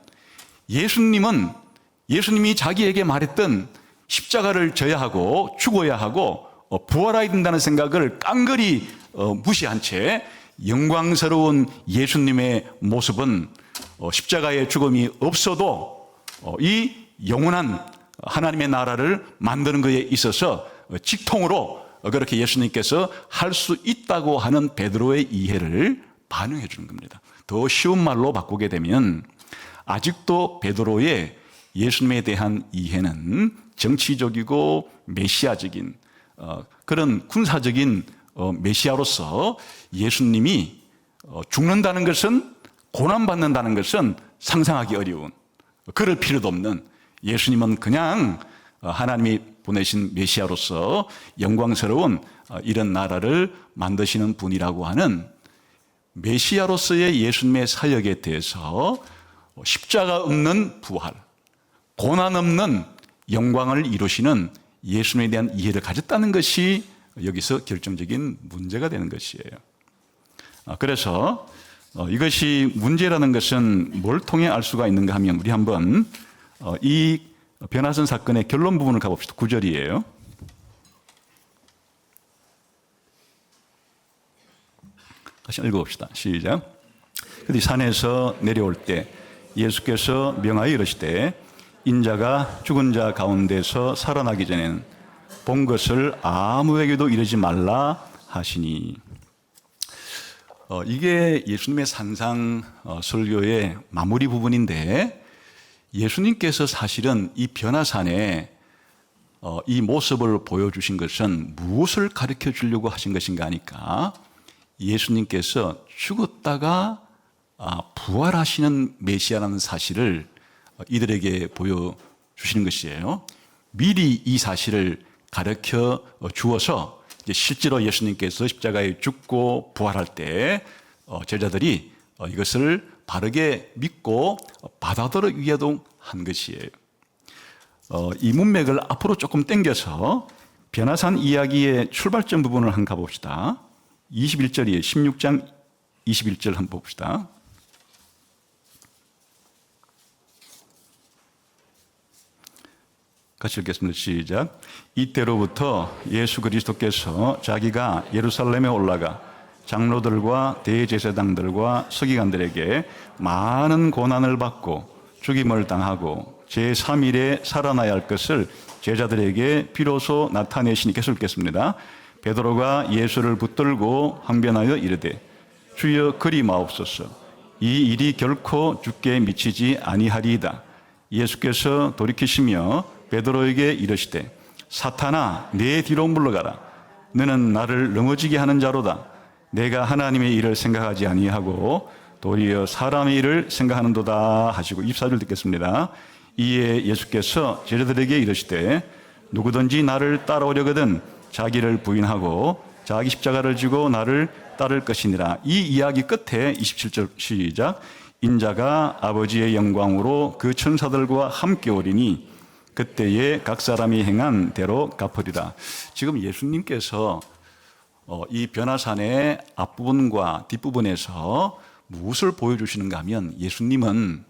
예수님이 자기에게 말했던 십자가를 져야 하고 죽어야 하고 부활해야 된다는 생각을 깡그리 무시한 채 영광스러운 예수님의 모습은 십자가의 죽음이 없어도 이 영원한 하나님의 나라를 만드는 것에 있어서 직통으로 그렇게 예수님께서 할 수 있다고 하는 베드로의 이해를 반영해 주는 겁니다. 더 쉬운 말로 바꾸게 되면 아직도 베드로의 예수님에 대한 이해는 정치적이고 메시아적인 그런 군사적인 메시아로서 예수님이 죽는다는 것은, 고난받는다는 것은 상상하기 어려운, 그럴 필요도 없는, 예수님은 그냥 하나님이 보내신 메시아로서 영광스러운 이런 나라를 만드시는 분이라고 하는 메시아로서의 예수님의 사역에 대해서 십자가 없는 부활, 고난 없는 영광을 이루시는 예수님에 대한 이해를 가졌다는 것이 여기서 결정적인 문제가 되는 것이에요. 그래서 이것이 문제라는 것은 뭘 통해 알 수가 있는가 하면, 우리 한번 이 변화선 사건의 결론 부분을 가봅시다. 9절이에요. 다시 읽어봅시다. 시작. 그들이 산에서 내려올 때 예수께서 명하여 이르시되 인자가 죽은 자 가운데서 살아나기 전에는 본 것을 아무에게도 이르지 말라 하시니. 이게 예수님의 산상 설교의 마무리 부분인데, 예수님께서 사실은 이 변화산에 이 모습을 보여주신 것은 무엇을 가르쳐 주려고 하신 것인가 하니까, 예수님께서 죽었다가 부활하시는 메시아라는 사실을 이들에게 보여주시는 것이에요. 미리 이 사실을 가르쳐 주어서 이제 실제로 예수님께서 십자가에 죽고 부활할 때 제자들이 이것을 바르게 믿고 받아들이기 위해도 한 것이에요. 이 문맥을 앞으로 조금 당겨서 변화산 이야기의 출발점 부분을 한번 가봅시다. 21절이에요. 16장 21절 한번 봅시다. 같이 읽겠습니다. 시작. 이때로부터 예수 그리스도께서 자기가 예루살렘에 올라가 장로들과 대제사장들과 서기관들에게 많은 고난을 받고 죽임을 당하고 제3일에 살아나야 할 것을 제자들에게 비로소 나타내시니, 계속 읽겠습니다. 베드로가 예수를 붙들고 항변하여 이르되 주여 그리 마옵소서, 이 일이 결코 주께 미치지 아니하리이다. 예수께서 돌이키시며 베드로에게 이르시되 사탄아 내 뒤로 물러가라. 너는 나를 넘어지게 하는 자로다. 내가 하나님의 일을 생각하지 아니하고 도리어 사람의 일을 생각하는도다 하시고. 24절 듣겠습니다. 이에 예수께서 제자들에게 이르시되 누구든지 나를 따라오려거든 자기를 부인하고 자기 십자가를 지고 나를 따를 것이니라. 이 이야기 끝에 27절 시작. 인자가 아버지의 영광으로 그 천사들과 함께 오리니 그때에 각 사람이 행한 대로 갚으리라. 지금 예수님께서 이 변화산의 앞부분과 뒷부분에서 무엇을 보여주시는가 하면, 예수님은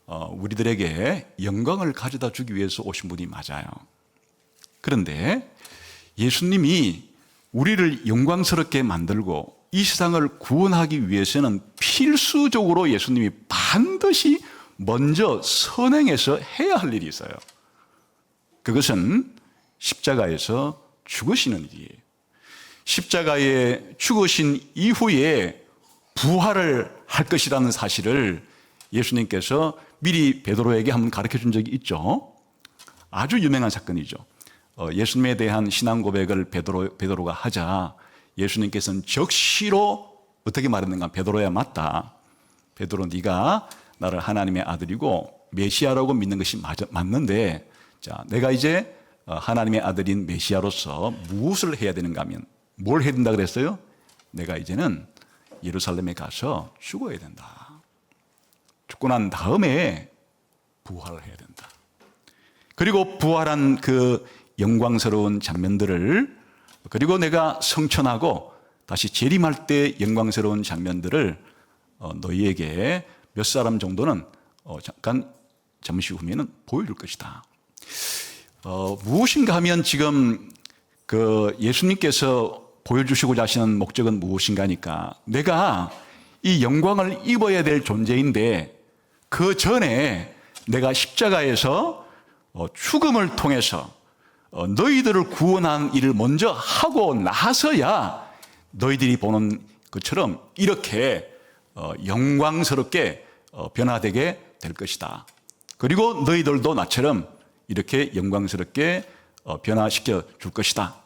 우리들에게 영광을 가져다 주기 위해서 오신 분이 맞아요. 그런데 예수님이 우리를 영광스럽게 만들고 이 세상을 구원하기 위해서는 필수적으로 예수님이 반드시 먼저 선행해서 해야 할 일이 있어요. 그것은 십자가에서 죽으시는 일이에요. 십자가에 죽으신 이후에 부활을 할 것이라는 사실을 예수님께서 미리 베드로에게 한번 가르쳐 준 적이 있죠. 아주 유명한 사건이죠. 예수님에 대한 신앙 고백을 베드로가 하자 예수님께서는 적시로 어떻게 말했는가? 베드로야, 맞다. 베드로, 네가 나를 하나님의 아들이고 메시아라고 믿는 것이 맞는데, 자, 내가 이제 하나님의 아들인 메시아로서 무엇을 해야 되는가 하면, 뭘 해야 된다 그랬어요? 내가 이제는 예루살렘에 가서 죽어야 된다. 죽고 난 다음에 부활을 해야 된다. 그리고 부활한 그 영광스러운 장면들을, 그리고 내가 성천하고 다시 재림할 때 영광스러운 장면들을 너희에게 몇 사람 정도는 잠시 후면은 보여줄 것이다. 무엇인가 하면 지금 그 예수님께서 보여주시고자 하시는 목적은 무엇인가 하니까, 내가 이 영광을 입어야 될 존재인데 그 전에 내가 십자가에서 죽음을 통해서 너희들을 구원한 일을 먼저 하고 나서야 너희들이 보는 것처럼 이렇게 영광스럽게 변화되게 될 것이다. 그리고 너희들도 나처럼 이렇게 영광스럽게 변화시켜 줄 것이다.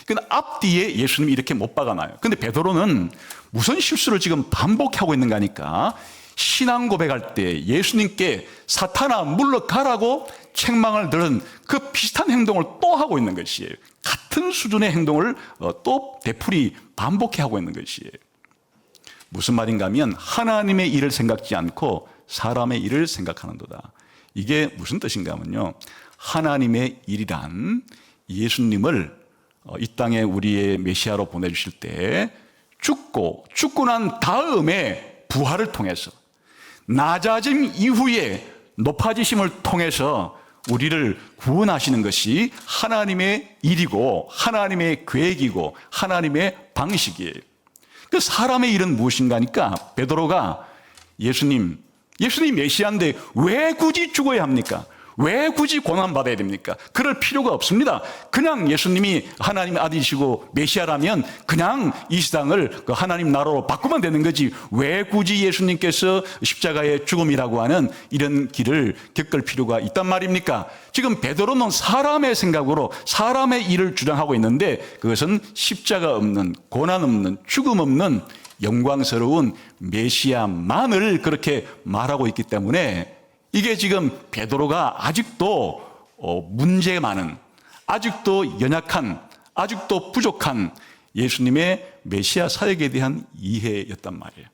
근데 앞뒤에 예수님이 이렇게 못 박아놔요. 근데 베드로는 무슨 실수를 지금 반복하고 있는가 하니까, 신앙 고백할 때 예수님께 사탄아 물러가라고 책망을 들은 그 비슷한 행동을 또 하고 있는 것이에요. 같은 수준의 행동을 또 되풀이 반복해 하고 있는 것이에요. 무슨 말인가 하면, 하나님의 일을 생각지 않고 사람의 일을 생각하는도다. 이게 무슨 뜻인가 하면요, 하나님의 일이란 예수님을 이 땅에 우리의 메시아로 보내주실 때 죽고 난 다음에 부활을 통해서, 낮아짐 이후에 높아지심을 통해서 우리를 구원하시는 것이 하나님의 일이고 하나님의 계획이고 하나님의 방식이에요. 그 사람의 일은 무엇인가 하니까, 베드로가 예수님 메시아인데 왜 굳이 죽어야 합니까? 왜 굳이 고난받아야 됩니까? 그럴 필요가 없습니다. 그냥 예수님이 하나님의 아들이시고 메시아라면 그냥 이 세상을 그 하나님 나라로 바꾸면 되는 거지, 왜 굳이 예수님께서 십자가의 죽음이라고 하는 이런 길을 겪을 필요가 있단 말입니까? 지금 베드로는 사람의 생각으로 사람의 일을 주장하고 있는데, 그것은 십자가 없는, 고난 없는, 죽음 없는 영광스러운 메시아만을 그렇게 말하고 있기 때문에, 이게 지금 베드로가 아직도 문제 많은, 아직도 연약한, 아직도 부족한 예수님의 메시아 사역에 대한 이해였단 말이에요.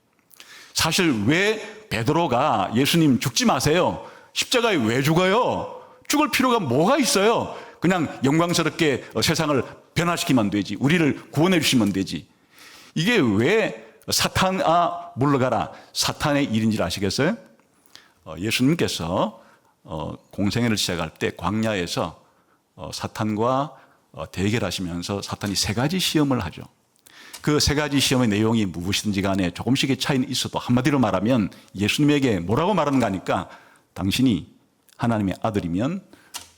사실 왜 베드로가 예수님 죽지 마세요, 십자가에 왜 죽어요, 죽을 필요가 뭐가 있어요, 그냥 영광스럽게 세상을 변화시키면 되지, 우리를 구원해 주시면 되지, 이게 왜 사탄아 물러가라, 사탄의 일인지 아시겠어요? 예수님께서 공생애를 시작할 때 광야에서 사탄과 대결하시면서 사탄이 세 가지 시험을 하죠. 그 세 가지 시험의 내용이 무엇이든지 간에 조금씩의 차이는 있어도 한마디로 말하면 예수님에게 뭐라고 말하는가 하니까, 당신이 하나님의 아들이면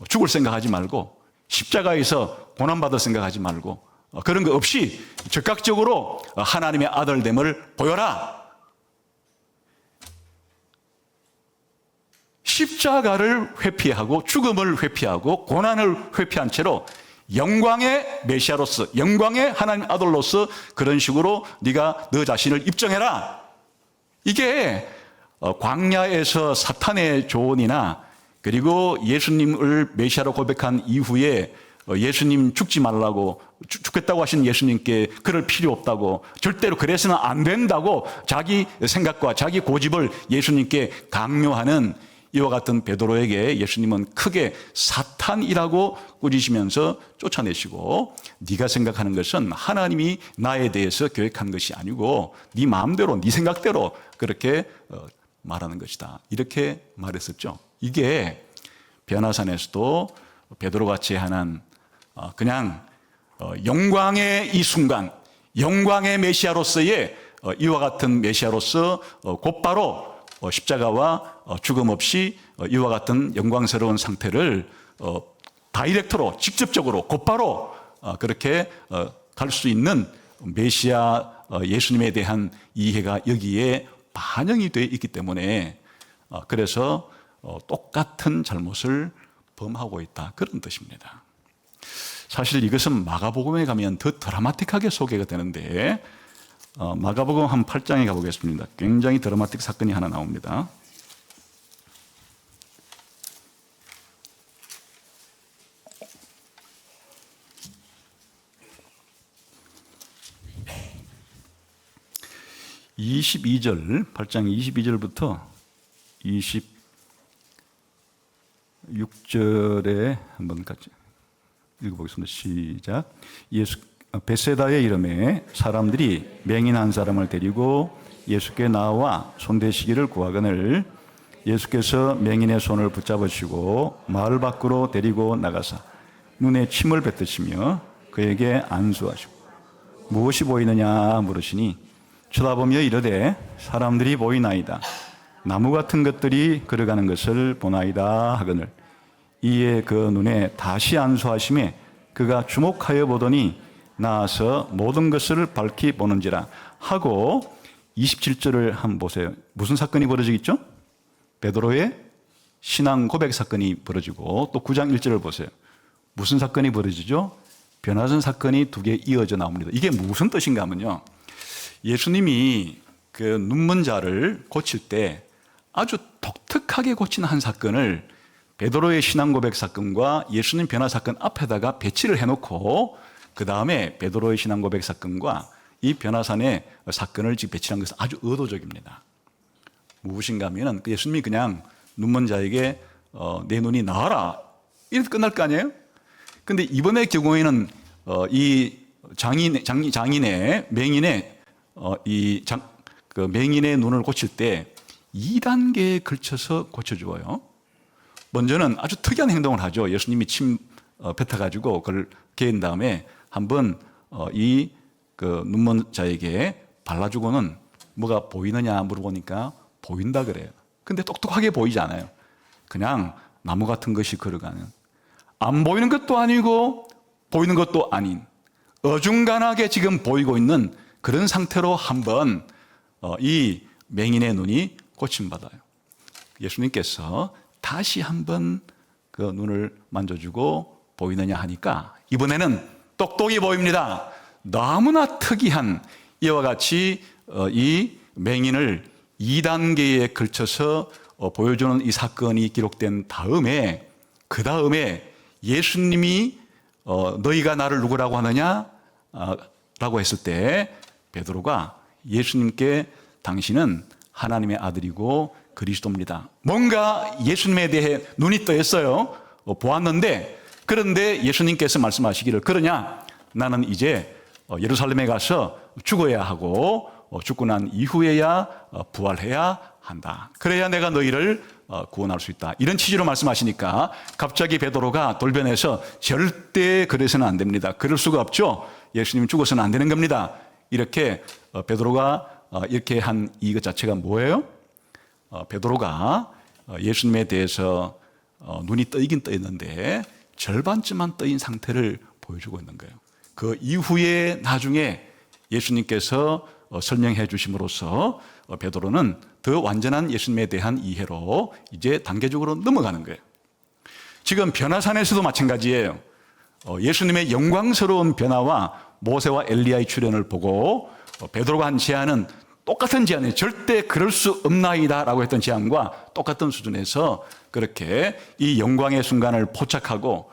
죽을 생각하지 말고, 십자가에서 고난받을 생각하지 말고, 그런 거 없이 즉각적으로 하나님의 아들됨을 보여라. 십자가를 회피하고 죽음을 회피하고 고난을 회피한 채로 영광의 메시아로서, 영광의 하나님 아들로서 그런 식으로 네가 너 자신을 입증해라. 이게 광야에서 사탄의 조언이나, 그리고 예수님을 메시아로 고백한 이후에 예수님 죽지 말라고, 죽겠다고 하신 예수님께 그럴 필요 없다고, 절대로 그래서는 안 된다고 자기 생각과 자기 고집을 예수님께 강요하는 이와 같은 베드로에게 예수님은 크게 사탄이라고 꾸짖으면서 쫓아내시고, 네가 생각하는 것은 하나님이 나에 대해서 계획한 것이 아니고 네 마음대로, 네 생각대로 그렇게 말하는 것이다, 이렇게 말했었죠. 이게 변화산에서도 베드로가 제안한 그냥 영광의 이 순간, 영광의 메시아로서의 이와 같은 메시아로서 곧바로 십자가와 죽음 없이 이와 같은 영광스러운 상태를 다이렉트로, 직접적으로, 곧바로 그렇게 갈 수 있는 메시아 예수님에 대한 이해가 여기에 반영이 되어 있기 때문에, 그래서 똑같은 잘못을 범하고 있다, 그런 뜻입니다. 사실 이것은 마가복음에 가면 더 드라마틱하게 소개가 되는데, 마가복음 한 8장에 가보겠습니다. 굉장히 드라마틱 사건이 하나 나옵니다. 22절, 8장 22절부터 26절에 한번 같이 읽어보겠습니다. 시작. 베세다의 이름에 사람들이 맹인 한 사람을 데리고 예수께 나와 손대시기를 구하거늘 예수께서 맹인의 손을 붙잡으시고 마을 밖으로 데리고 나가사 눈에 침을 뱉으시며 그에게 안수하시고 무엇이 보이느냐 물으시니 쳐다보며 이르되 사람들이 보이나이다. 나무 같은 것들이 걸어가는 것을 보나이다 하거늘 이에 그 눈에 다시 안수하심에 그가 주목하여 보더니 나아서 모든 것을 밝히 보는지라 하고 27절을 한번 보세요. 무슨 사건이 벌어지겠죠? 베드로의 신앙 고백 사건이 벌어지고 또 9장 1절을 보세요. 무슨 사건이 벌어지죠? 변화선 사건이 두 개 이어져 나옵니다. 이게 무슨 뜻인가 하면요. 예수님이 그 눈먼 자를 고칠 때 아주 독특하게 고친 한 사건을 베드로의 신앙 고백 사건과 예수님 변화 사건 앞에다가 배치를 해놓고 그 다음에 베드로의 신앙 고백 사건과 이 변화산의 사건을 지금 배치한 것은 아주 의도적입니다. 무엇인가 하면 예수님이 그냥 눈먼 자에게 내 눈이 나아라 이래서 끝날 거 아니에요? 근데 이번의 경우에는 이 장인의 맹인의 그 맹인의 눈을 고칠 때 2단계에 걸쳐서 고쳐주어요. 먼저는 아주 특이한 행동을 하죠. 예수님이 침 뱉어가지고 그걸 개인 다음에 한번 이 그 눈먼 자에게 발라주고는 뭐가 보이느냐 물어보니까 보인다 그래요. 근데 똑똑하게 보이지 않아요. 그냥 나무 같은 것이 걸어가는 안 보이는 것도 아니고 보이는 것도 아닌 어중간하게 지금 보이고 있는 그런 상태로 한번 이 맹인의 눈이 고침받아요. 예수님께서 다시 한번 그 눈을 만져주고 보이느냐 하니까 이번에는 똑똑히 보입니다. 너무나 특이한 이와 같이 이 맹인을 2단계에 걸쳐서 보여주는 이 사건이 기록된 다음에 그 다음에 예수님이 너희가 나를 누구라고 하느냐 라고 했을 때 베드로가 예수님께 당신은 하나님의 아들이고 그리스도입니다. 뭔가 예수님에 대해 눈이 떠있어요. 보았는데 그런데 예수님께서 말씀하시기를 그러냐 나는 이제 예루살렘에 가서 죽어야 하고 죽고 난 이후에야 부활해야 한다. 그래야 내가 너희를 구원할 수 있다. 이런 취지로 말씀하시니까 갑자기 베드로가 돌변해서 절대 그래서는 안 됩니다. 그럴 수가 없죠. 예수님이 죽어서는 안 되는 겁니다. 이렇게 베드로가 이렇게 한 이것 자체가 뭐예요? 베드로가 예수님에 대해서 눈이 떠있긴 떠있는데 절반쯤만 떠인 상태를 보여주고 있는 거예요. 그 이후에 나중에 예수님께서 설명해 주심으로써 베드로는 더 완전한 예수님에 대한 이해로 이제 단계적으로 넘어가는 거예요. 지금 변화산에서도 마찬가지예요. 예수님의 영광스러운 변화와 모세와 엘리야의 출현을 보고 베드로가 한 제안은 똑같은 제안이에요. 절대 그럴 수 없나이다 라고 했던 제안과 똑같은 수준에서 그렇게 이 영광의 순간을 포착하고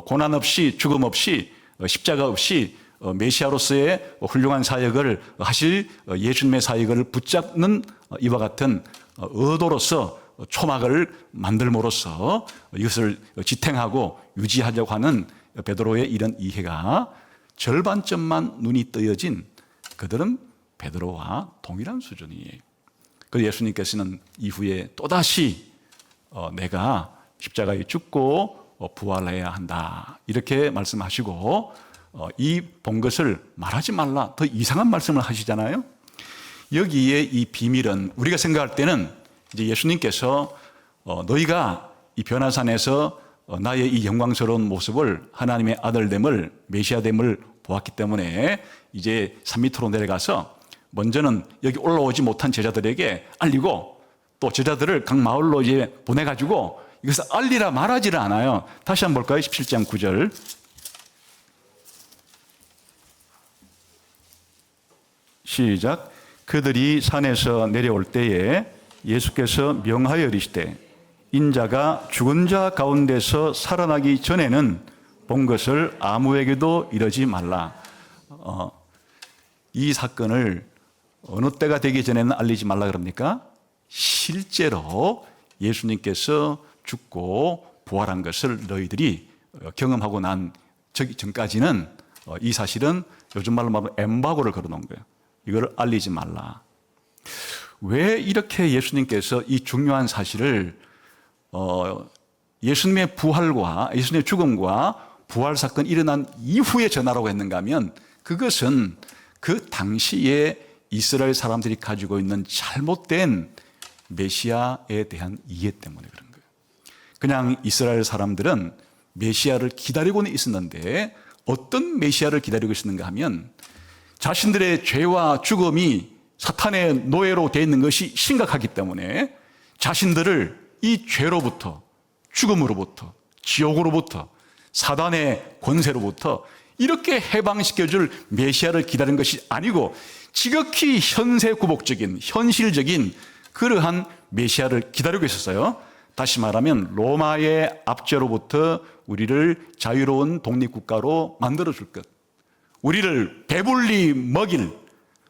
고난 없이 죽음 없이 십자가 없이 메시아로서의 훌륭한 사역을 하실 예수님의 사역을 붙잡는 이와 같은 의도로서 초막을 만들므로써 이것을 지탱하고 유지하려고 하는 베드로의 이런 이해가 절반쯤만 눈이 떠여진 그들은 베드로와 동일한 수준이에요. 그래서 예수님께서는 이후에 또다시 내가 십자가에 죽고 부활해야 한다 이렇게 말씀하시고 이 본 것을 말하지 말라 더 이상한 말씀을 하시잖아요. 여기에 이 비밀은 우리가 생각할 때는 이제 예수님께서 너희가 이 변화산에서 나의 이 영광스러운 모습을 하나님의 아들됨을 메시아됨을 보았기 때문에 이제 산 밑으로 내려가서 먼저는 여기 올라오지 못한 제자들에게 알리고 또 제자들을 각 마을로 이제 보내가지고 이것을 알리라 말하지를 않아요. 다시 한번 볼까요? 17장 9절. 시작. 그들이 산에서 내려올 때에 예수께서 명하여 이르시되 인자가 죽은 자 가운데서 살아나기 전에는 본 것을 아무에게도 이러지 말라. 이 사건을 어느 때가 되기 전에는 알리지 말라 그럽니까? 실제로 예수님께서 죽고 부활한 것을 너희들이 경험하고 난 전까지는 이 사실은 요즘 말로 말하면 엠바고를 걸어놓은 거예요. 이걸 알리지 말라. 왜 이렇게 예수님께서 이 중요한 사실을 예수님의 부활과 예수님의 죽음과 부활 사건이 일어난 이후에 전하라고 했는가 하면 그것은 그 당시에 이스라엘 사람들이 가지고 있는 잘못된 메시아에 대한 이해 때문에 그런 거예요. 그냥 이스라엘 사람들은 메시아를 기다리고는 있었는데 어떤 메시아를 기다리고 있었는가 하면 자신들의 죄와 죽음이 사탄의 노예로 되어 있는 것이 심각하기 때문에 자신들을 이 죄로부터 죽음으로부터 지옥으로부터 사단의 권세로부터 이렇게 해방시켜줄 메시아를 기다린 것이 아니고 지극히 현세구복적인 현실적인 그러한 메시아를 기다리고 있었어요. 다시 말하면 로마의 압제로부터 우리를 자유로운 독립국가로 만들어줄 것, 우리를 배불리 먹일,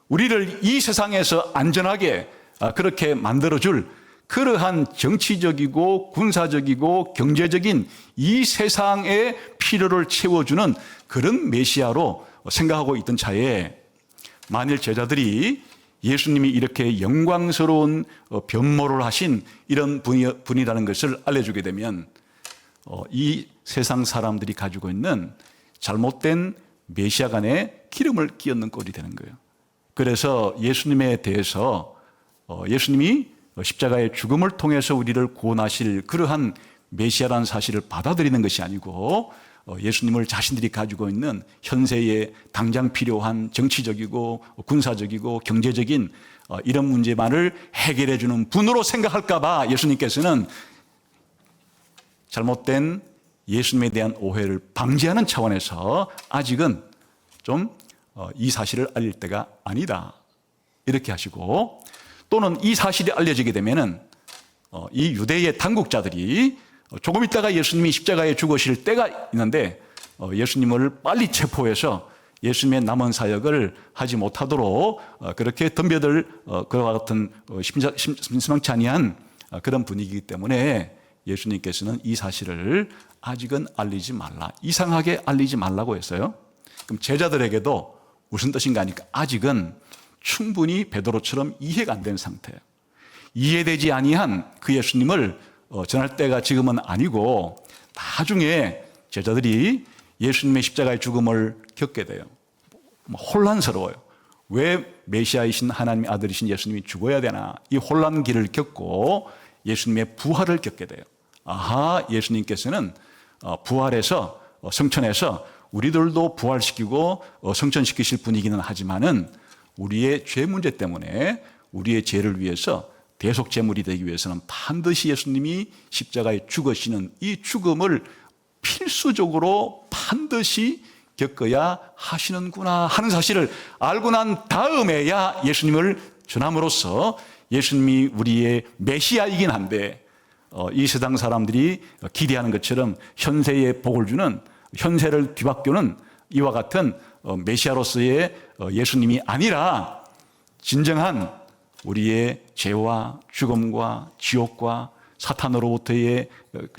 우리를 이 세상에서 안전하게 그렇게 만들어줄 그러한 정치적이고 군사적이고 경제적인 이 세상의 필요를 채워주는 그런 메시아로 생각하고 있던 차에 만일 제자들이 예수님이 이렇게 영광스러운 변모를 하신 이런 분이라는 것을 알려주게 되면 이 세상 사람들이 가지고 있는 잘못된 메시아 간에 기름을 끼얹는 꼴이 되는 거예요. 그래서 예수님에 대해서 예수님이 십자가의 죽음을 통해서 우리를 구원하실 그러한 메시아라는 사실을 받아들이는 것이 아니고 예수님을 자신들이 가지고 있는 현세에 당장 필요한 정치적이고 군사적이고 경제적인 이런 문제만을 해결해 주는 분으로 생각할까 봐 예수님께서는 잘못된 예수님에 대한 오해를 방지하는 차원에서 아직은 좀 이 사실을 알릴 때가 아니다 이렇게 하시고, 또는 이 사실이 알려지게 되면은 이 유대의 당국자들이 조금 있다가 예수님이 십자가에 죽으실 때가 있는데 예수님을 빨리 체포해서 예수님의 남은 사역을 하지 못하도록 그렇게 덤벼들 그와 같은 심상치 아니한 그런 분위기이기 때문에 예수님께서는 이 사실을 아직은 알리지 말라, 이상하게 알리지 말라고 했어요. 그럼 제자들에게도 무슨 뜻인가 하니까 아직은 충분히 베드로처럼 이해가 안 된 상태예요. 이해되지 아니한 그 예수님을 전할 때가 지금은 아니고 나중에 제자들이 예수님의 십자가의 죽음을 겪게 돼요. 혼란스러워요. 왜 메시아이신 하나님의 아들이신 예수님이 죽어야 되나, 이 혼란기를 겪고 예수님의 부활을 겪게 돼요. 아하, 예수님께서는 부활해서 성천에서 우리들도 부활시키고 성천시키실 분이기는 하지만은 우리의 죄 문제 때문에 우리의 죄를 위해서 대속제물이 되기 위해서는 반드시 예수님이 십자가에 죽으시는 이 죽음을 필수적으로 반드시 겪어야 하시는구나 하는 사실을 알고 난 다음에야 예수님을 전함으로써 예수님이 우리의 메시아이긴 한데 이 세상 사람들이 기대하는 것처럼 현세의 복을 주는, 현세를 뒤바꾸는 이와 같은 메시아로서의 예수님이 아니라 진정한 우리의 죄와 죽음과 지옥과 사탄으로부터의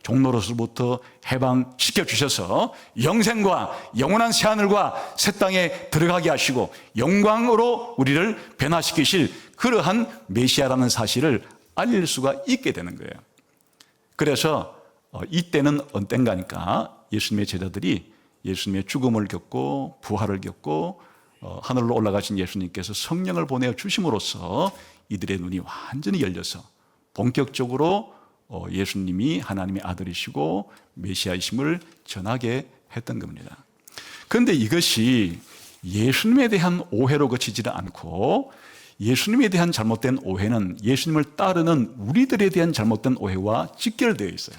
종노릇으로부터 해방시켜 주셔서 영생과 영원한 새하늘과 새 땅에 들어가게 하시고 영광으로 우리를 변화시키실 그러한 메시아라는 사실을 알릴 수가 있게 되는 거예요. 그래서 이때는 언젠가니까 예수님의 제자들이 예수님의 죽음을 겪고 부활을 겪고 하늘로 올라가신 예수님께서 성령을 보내어 주심으로써 이들의 눈이 완전히 열려서 본격적으로 예수님이 하나님의 아들이시고 메시아이심을 전하게 했던 겁니다. 그런데 이것이 예수님에 대한 오해로 그치지는 않고 예수님에 대한 잘못된 오해는 예수님을 따르는 우리들에 대한 잘못된 오해와 직결되어 있어요.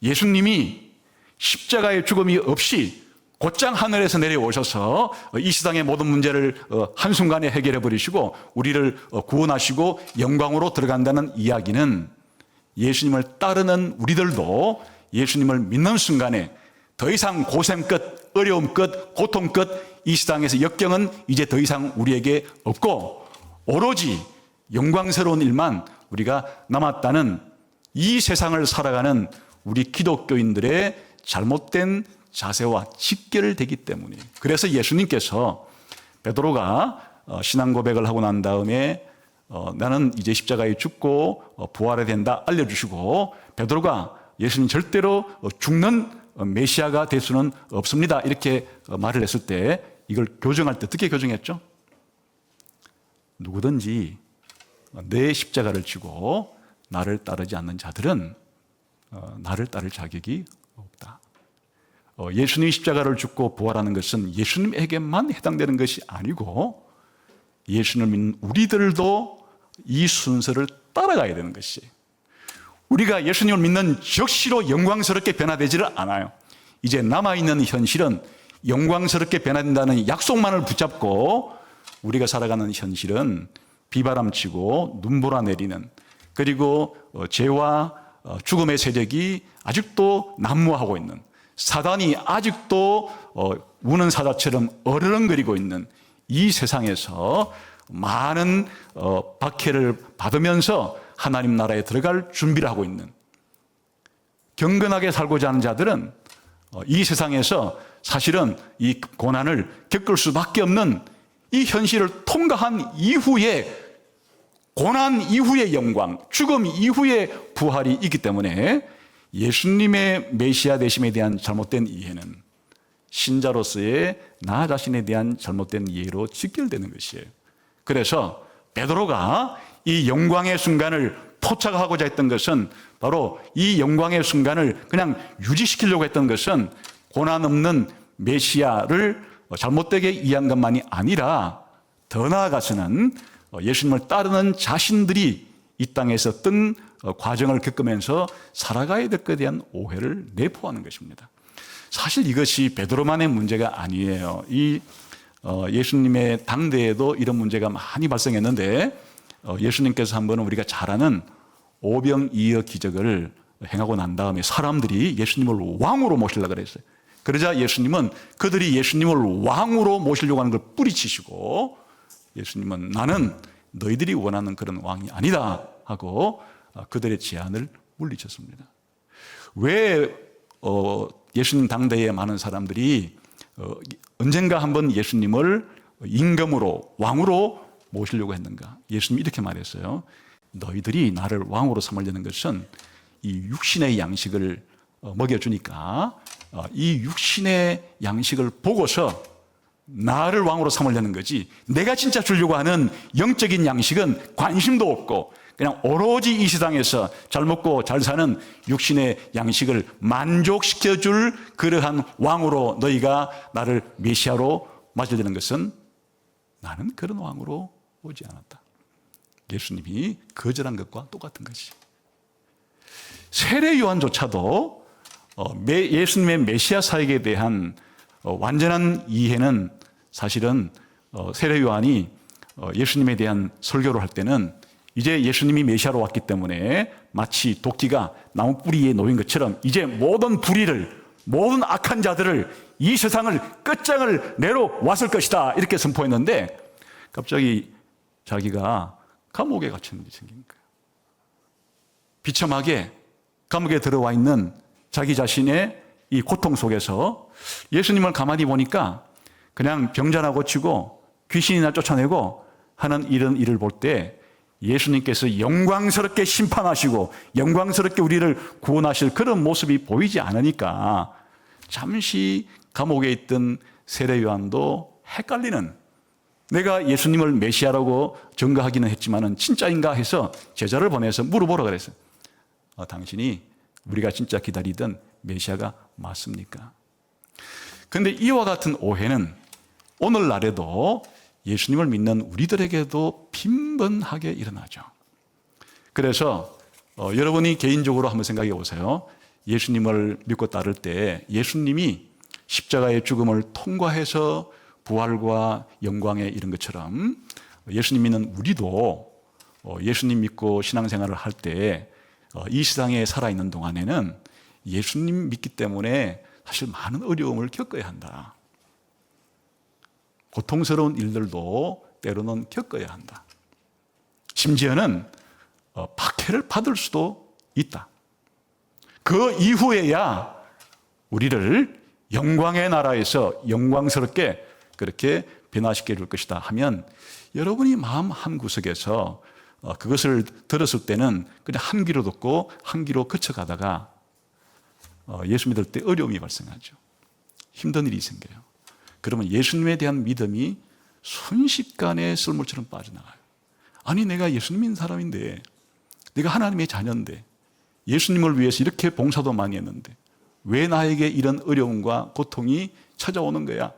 예수님이 십자가의 죽음이 없이 곧장 하늘에서 내려오셔서 이 세상의 모든 문제를 한순간에 해결해 버리시고 우리를 구원하시고 영광으로 들어간다는 이야기는 예수님을 따르는 우리들도 예수님을 믿는 순간에 더 이상 고생 끝, 어려움 끝, 고통 끝, 이 세상에서 역경은 이제 더 이상 우리에게 없고 오로지 영광스러운 일만 우리가 남았다는 이 세상을 살아가는 우리 기독교인들의 잘못된 자세와 직결되기 때문에, 그래서 예수님께서 베드로가 신앙 고백을 하고 난 다음에 나는 이제 십자가에 죽고 부활해야 된다 알려주시고, 베드로가 예수님 절대로 죽는 메시아가 될 수는 없습니다 이렇게 말을 했을 때, 이걸 교정할 때 어떻게 교정했죠? 누구든지 내 십자가를 지고 나를 따르지 않는 자들은 나를 따를 자격이 없다. 예수님이 십자가를 죽고 부활하는 것은 예수님에게만 해당되는 것이 아니고 예수님을 믿는 우리들도 이 순서를 따라가야 되는 것이에요. 우리가 예수님을 믿는 적시로 영광스럽게 변화되지를 않아요. 이제 남아있는 현실은 영광스럽게 변화된다는 약속만을 붙잡고 우리가 살아가는 현실은 비바람치고 눈보라 내리는, 그리고 죄와 죽음의 세력이 아직도 난무하고 있는, 사단이 아직도 우는 사자처럼 어르렁거리고 있는 이 세상에서 많은 박해를 받으면서 하나님 나라에 들어갈 준비를 하고 있는, 경건하게 살고자 하는 자들은 이 세상에서 사실은 이 고난을 겪을 수밖에 없는 이 현실을 통과한 이후에, 고난 이후의 영광, 죽음 이후의 부활이 있기 때문에 예수님의 메시아 되심에 대한 잘못된 이해는 신자로서의 나 자신에 대한 잘못된 이해로 직결되는 것이에요. 그래서 베드로가 이 영광의 순간을 포착하고자 했던 것은, 바로 이 영광의 순간을 그냥 유지시키려고 했던 것은 고난 없는 메시아를 잘못되게 이해한 것만이 아니라, 더 나아가서는 예수님을 따르는 자신들이 이 땅에서 어떤 과정을 겪으면서 살아가야 될 것에 대한 오해를 내포하는 것입니다. 사실 이것이 베드로만의 문제가 아니에요. 이 예수님의 당대에도 이런 문제가 많이 발생했는데, 예수님께서 한 번은 우리가 잘 아는 오병이어 기적을 행하고 난 다음에 사람들이 예수님을 왕으로 모시려고 그랬어요. 그러자 예수님은 그들이 예수님을 왕으로 모시려고 하는 걸 뿌리치시고, 예수님은 나는 너희들이 원하는 그런 왕이 아니다 하고 그들의 제안을 물리쳤습니다. 왜 예수님 당대에 많은 사람들이 언젠가 한번 예수님을 임금으로, 왕으로 모시려고 했는가? 예수님이 이렇게 말했어요. 너희들이 나를 왕으로 삼으려는 것은 이 육신의 양식을 먹여주니까 이 육신의 양식을 보고서 나를 왕으로 삼으려는 거지, 내가 진짜 주려고 하는 영적인 양식은 관심도 없고 그냥 오로지 이 세상에서 잘 먹고 잘 사는 육신의 양식을 만족시켜줄 그러한 왕으로 너희가 나를 메시아로 맞으려는 것은 나는 그런 왕으로 오지 않았다. 예수님이 거절한 것과 똑같은 것이. 세례 요한조차도 예수님의 메시아 사역에 대한 완전한 이해는, 사실은 세례 요한이 예수님에 대한 설교를 할 때는 이제 예수님이 메시아로 왔기 때문에 마치 도끼가 나무 뿌리에 놓인 것처럼 이제 모든 불의를, 모든 악한 자들을, 이 세상을 끝장을 내러 왔을 것이다 이렇게 선포했는데, 갑자기 자기가 감옥에 갇힌 일이 생긴 거예요. 비참하게 감옥에 들어와 있는 자기 자신의 이 고통 속에서 예수님을 가만히 보니까 그냥 병자나 고치고 귀신이나 쫓아내고 하는 이런 일을 볼 때 예수님께서 영광스럽게 심판하시고 영광스럽게 우리를 구원하실 그런 모습이 보이지 않으니까 잠시 감옥에 있던 세례 요한도 헷갈리는, 내가 예수님을 메시아라고 증거하기는 했지만은 진짜인가 해서 제자를 보내서 물어보라 그랬어요. 당신이 우리가 진짜 기다리던 메시아가 맞습니까? 그런데 이와 같은 오해는 오늘날에도 예수님을 믿는 우리들에게도 빈번하게 일어나죠. 그래서 여러분이 개인적으로 한번 생각해 보세요. 예수님을 믿고 따를 때 예수님이 십자가의 죽음을 통과해서 부활과 영광에 이른 것처럼 예수님 믿는 우리도 예수님 믿고 신앙생활을 할 때 이 세상에 살아있는 동안에는 예수님 믿기 때문에 사실 많은 어려움을 겪어야 한다. 고통스러운 일들도 때로는 겪어야 한다. 심지어는 박해를 받을 수도 있다. 그 이후에야 우리를 영광의 나라에서 영광스럽게 그렇게 변화시켜 줄 것이다 하면, 여러분이 마음 한구석에서 그것을 들었을 때는 그냥 한 귀로 듣고 한 귀로 그쳐가다가 예수 믿을 때 어려움이 발생하죠. 힘든 일이 생겨요. 그러면 예수님에 대한 믿음이 순식간에 썰물처럼 빠져나가요. 아니, 내가 예수님 믿는 사람인데, 내가 하나님의 자녀인데, 예수님을 위해서 이렇게 봉사도 많이 했는데 왜 나에게 이런 어려움과 고통이 찾아오는 거야?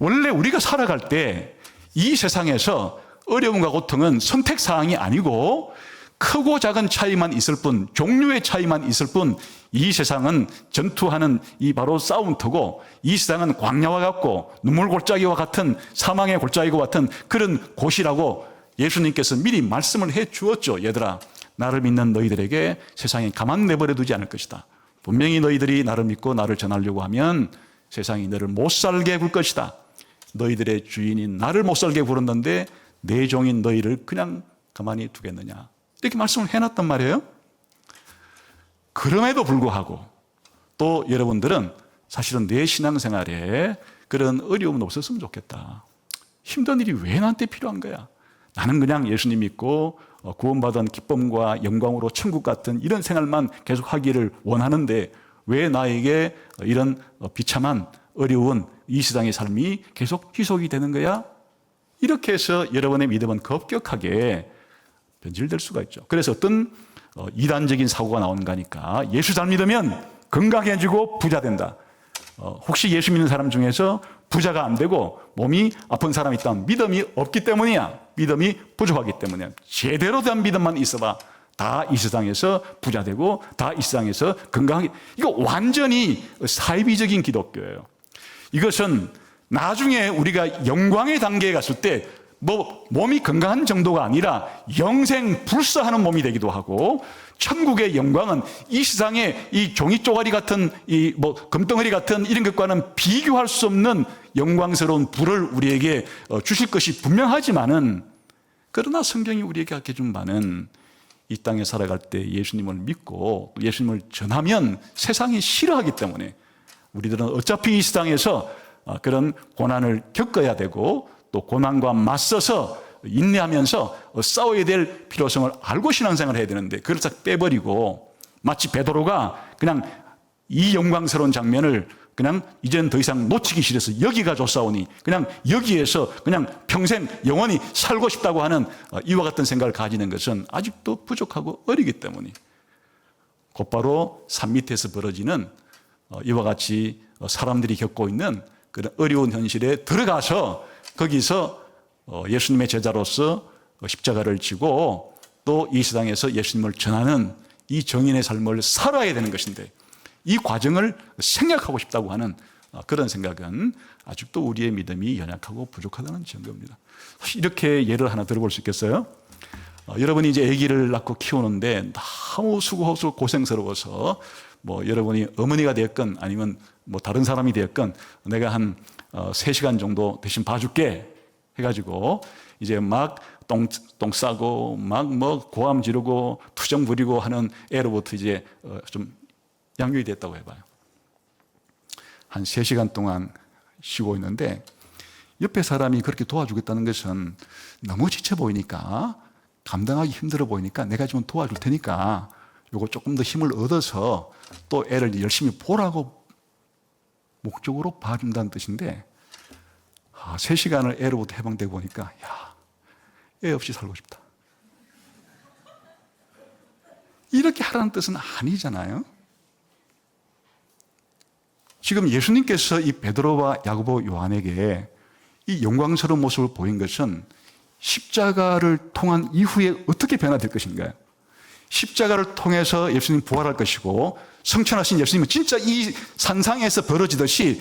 원래 우리가 살아갈 때 이 세상에서 어려움과 고통은 선택사항이 아니고 크고 작은 차이만 있을 뿐, 종류의 차이만 있을 뿐, 이 세상은 전투하는 이 바로 싸움터고, 이 세상은 광야와 같고 눈물 골짜기와 같은, 사망의 골짜기와 같은 그런 곳이라고 예수님께서 미리 말씀을 해 주었죠. 얘들아, 나를 믿는 너희들에게 세상에 가만 내버려 두지 않을 것이다. 분명히 너희들이 나를 믿고 나를 전하려고 하면 세상이 너를 못 살게 굴 것이다. 너희들의 주인인 나를 못 살게 굴었는데 내 종인 너희를 그냥 가만히 두겠느냐, 이렇게 말씀을 해놨단 말이에요. 그럼에도 불구하고 또 여러분들은 사실은 내 신앙생활에 그런 어려움은 없었으면 좋겠다. 힘든 일이 왜 나한테 필요한 거야? 나는 그냥 예수님 믿고 구원받은 기쁨과 영광으로 천국 같은 이런 생활만 계속 하기를 원하는데 왜 나에게 이런 비참한 어려운 이 세상의 삶이 계속 희석이 되는 거야? 이렇게 해서 여러분의 믿음은 급격하게 변질될 수가 있죠. 그래서 어떤 이단적인 사고가 나오는가 하니까, 예수 잘 믿으면 건강해지고 부자 된다. 혹시 예수 믿는 사람 중에서 부자가 안 되고 몸이 아픈 사람이 있다면 믿음이 없기 때문이야. 믿음이 부족하기 때문이야. 제대로 된 믿음만 있어봐. 다 이 세상에서 부자 되고 다 이 세상에서 건강하게. 이거 완전히 사이비적인 기독교예요. 이것은 나중에 우리가 영광의 단계에 갔을 때 몸이 건강한 정도가 아니라 영생 불사하는 몸이 되기도 하고, 천국의 영광은 이 세상의 이 종이 쪼가리 같은 금덩어리 같은 이런 것과는 비교할 수 없는 영광스러운 부를 우리에게 주실 것이 분명하지만은, 그러나 성경이 우리에게 가르쳐 준 바는 이 땅에 살아갈 때 예수님을 믿고 예수님을 전하면 세상이 싫어하기 때문에 우리들은 어차피 이 세상에서 그런 고난을 겪어야 되고, 또 고난과 맞서서 인내하면서 싸워야 될 필요성을 알고 신앙생활을 해야 되는데, 그걸 싹 빼버리고 마치 베드로가 그냥 이 영광스러운 장면을 그냥 이제는 더 이상 놓치기 싫어서 여기가 좋사오니 그냥 여기에서 그냥 평생 영원히 살고 싶다고 하는 이와 같은 생각을 가지는 것은 아직도 부족하고 어리기 때문에, 곧바로 산 밑에서 벌어지는 이와 같이 사람들이 겪고 있는 그런 어려운 현실에 들어가서 거기서 예수님의 제자로서 십자가를 지고 또 이 세상에서 예수님을 전하는 이 정인의 삶을 살아야 되는 것인데, 이 과정을 생략하고 싶다고 하는 그런 생각은 아직도 우리의 믿음이 연약하고 부족하다는 증거입니다. 이렇게 예를 하나 들어볼 수 있겠어요? 여러분이 이제 아기를 낳고 키우는데 너무 수고하고 고생스러워서 여러분이 어머니가 되었건 아니면 다른 사람이 되었건 내가 한 3시간 정도 대신 봐줄게 해가지고 이제 막 똥 싸고 막 고함 지르고 투정 부리고 하는 애로부터 이제 좀 양육이 됐다고 해봐요. 한 3시간 동안 쉬고 있는데 옆에 사람이 그렇게 도와주겠다는 것은 너무 지쳐 보이니까, 감당하기 힘들어 보이니까 내가 좀 도와줄 테니까 요거 조금 더 힘을 얻어서 또 애를 열심히 보라고 목적으로 봐준다는 뜻인데, 3시간을 애로부터 해방되고 보니까 애 없이 살고 싶다. 이렇게 하라는 뜻은 아니잖아요. 지금 예수님께서 이 베드로와 야고보, 요한에게 이 영광스러운 모습을 보인 것은 십자가를 통한 이후에 어떻게 변화될 것인가요? 십자가를 통해서 예수님 부활할 것이고, 성천하신 예수님은 진짜 이 산상에서 벌어지듯이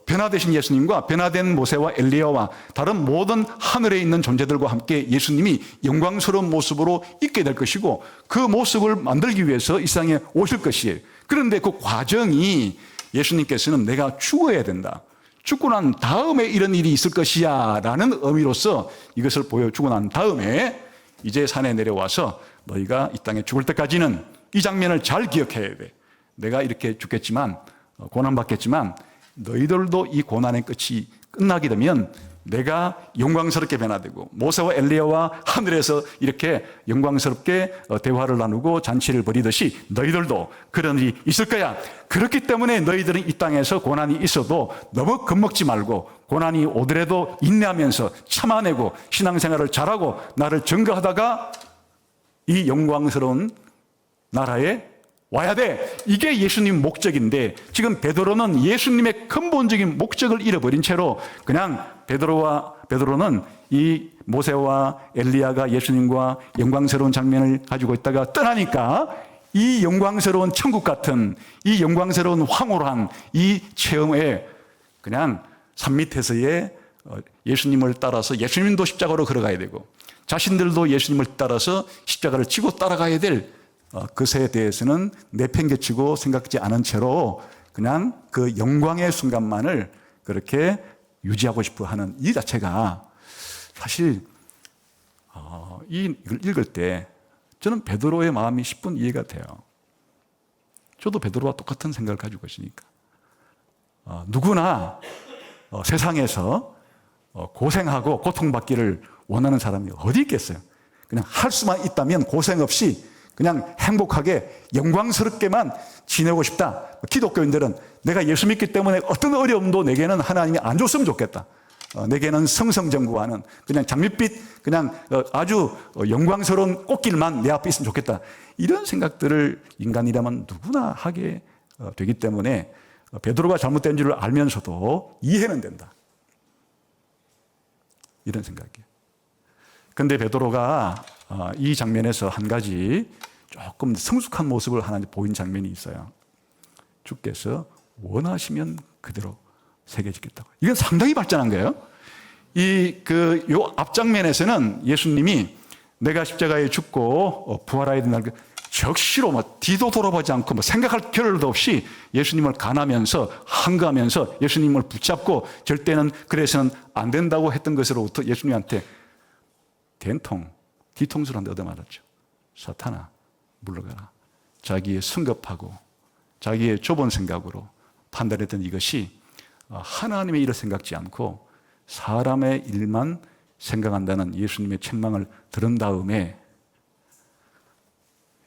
변화되신 예수님과 변화된 모세와 엘리야와 다른 모든 하늘에 있는 존재들과 함께 예수님이 영광스러운 모습으로 있게 될 것이고, 그 모습을 만들기 위해서 이 세상에 오실 것이에요. 그런데 그 과정이 예수님께서는 내가 죽어야 된다, 죽고 난 다음에 이런 일이 있을 것이야 라는 의미로서 이것을 보여주고 난 다음에 이제 산에 내려와서 너희가 이 땅에 죽을 때까지는 이 장면을 잘 기억해야 돼. 내가 이렇게 죽겠지만 고난받겠지만 너희들도 이 고난의 끝이 끝나게 되면 내가 영광스럽게 변화되고 모세와 엘리야와 하늘에서 이렇게 영광스럽게 대화를 나누고 잔치를 벌이듯이 너희들도 그런 일이 있을 거야. 그렇기 때문에 너희들은 이 땅에서 고난이 있어도 너무 겁먹지 말고 고난이 오더라도 인내하면서 참아내고 신앙생활을 잘하고 나를 증거하다가 이 영광스러운 나라에 와야 돼. 이게 예수님 목적인데 지금 베드로는 예수님의 근본적인 목적을 잃어버린 채로 그냥 베드로는 이 모세와 엘리야가 예수님과 영광스러운 장면을 가지고 있다가 떠나니까 이 영광스러운 천국 같은 이 영광스러운 황홀한 이 체험에 그냥 산 밑에서의 예수님을 따라서 예수님도 십자가로 걸어가야 되고 자신들도 예수님을 따라서 십자가를 지고 따라가야 될 그것에 대해서는 내팽개치고 생각지 않은 채로 그냥 그 영광의 순간만을 그렇게 유지하고 싶어 하는 이 자체가 사실 이걸 읽을 때 저는 베드로의 마음이 10분 이해가 돼요. 저도 베드로와 똑같은 생각을 가지고 있으니까 누구나 세상에서 고생하고 고통받기를 원하는 사람이 어디 있겠어요. 그냥 할 수만 있다면 고생 없이 그냥 행복하게 영광스럽게만 지내고 싶다. 기독교인들은 내가 예수 믿기 때문에 어떤 어려움도 내게는 하나님이 안 줬으면 좋겠다. 내게는 성성정구하는 그냥 장밋빛 그냥 아주 영광스러운 꽃길만 내 앞에 있으면 좋겠다. 이런 생각들을 인간이라면 누구나 하게 되기 때문에 베드로가 잘못된 줄을 알면서도 이해는 된다. 이런 생각이에요. 그런데 베드로가 이 장면에서 한 가지 조금 성숙한 모습을 하나 보인 장면이 있어요. 주께서 원하시면 그대로 세계 짓겠다고. 이건 상당히 발전한 거예요. 요 앞장면에서는 예수님이 내가 십자가에 죽고 부활하야 된다는 게 적시로 뒤도 돌아보지 않고 생각할 겨를도 없이 예수님을 간하면서 항거하면서 예수님을 붙잡고 절대는 그래서는 안 된다고 했던 것으로부터 예수님한테 된통 뒤통수를 한 대 얻어맞았죠. 사탄아 물러가라. 자기의 성급하고 자기의 좁은 생각으로 판단했던 이것이 하나님의 일을 생각지 않고 사람의 일만 생각한다는 예수님의 책망을 들은 다음에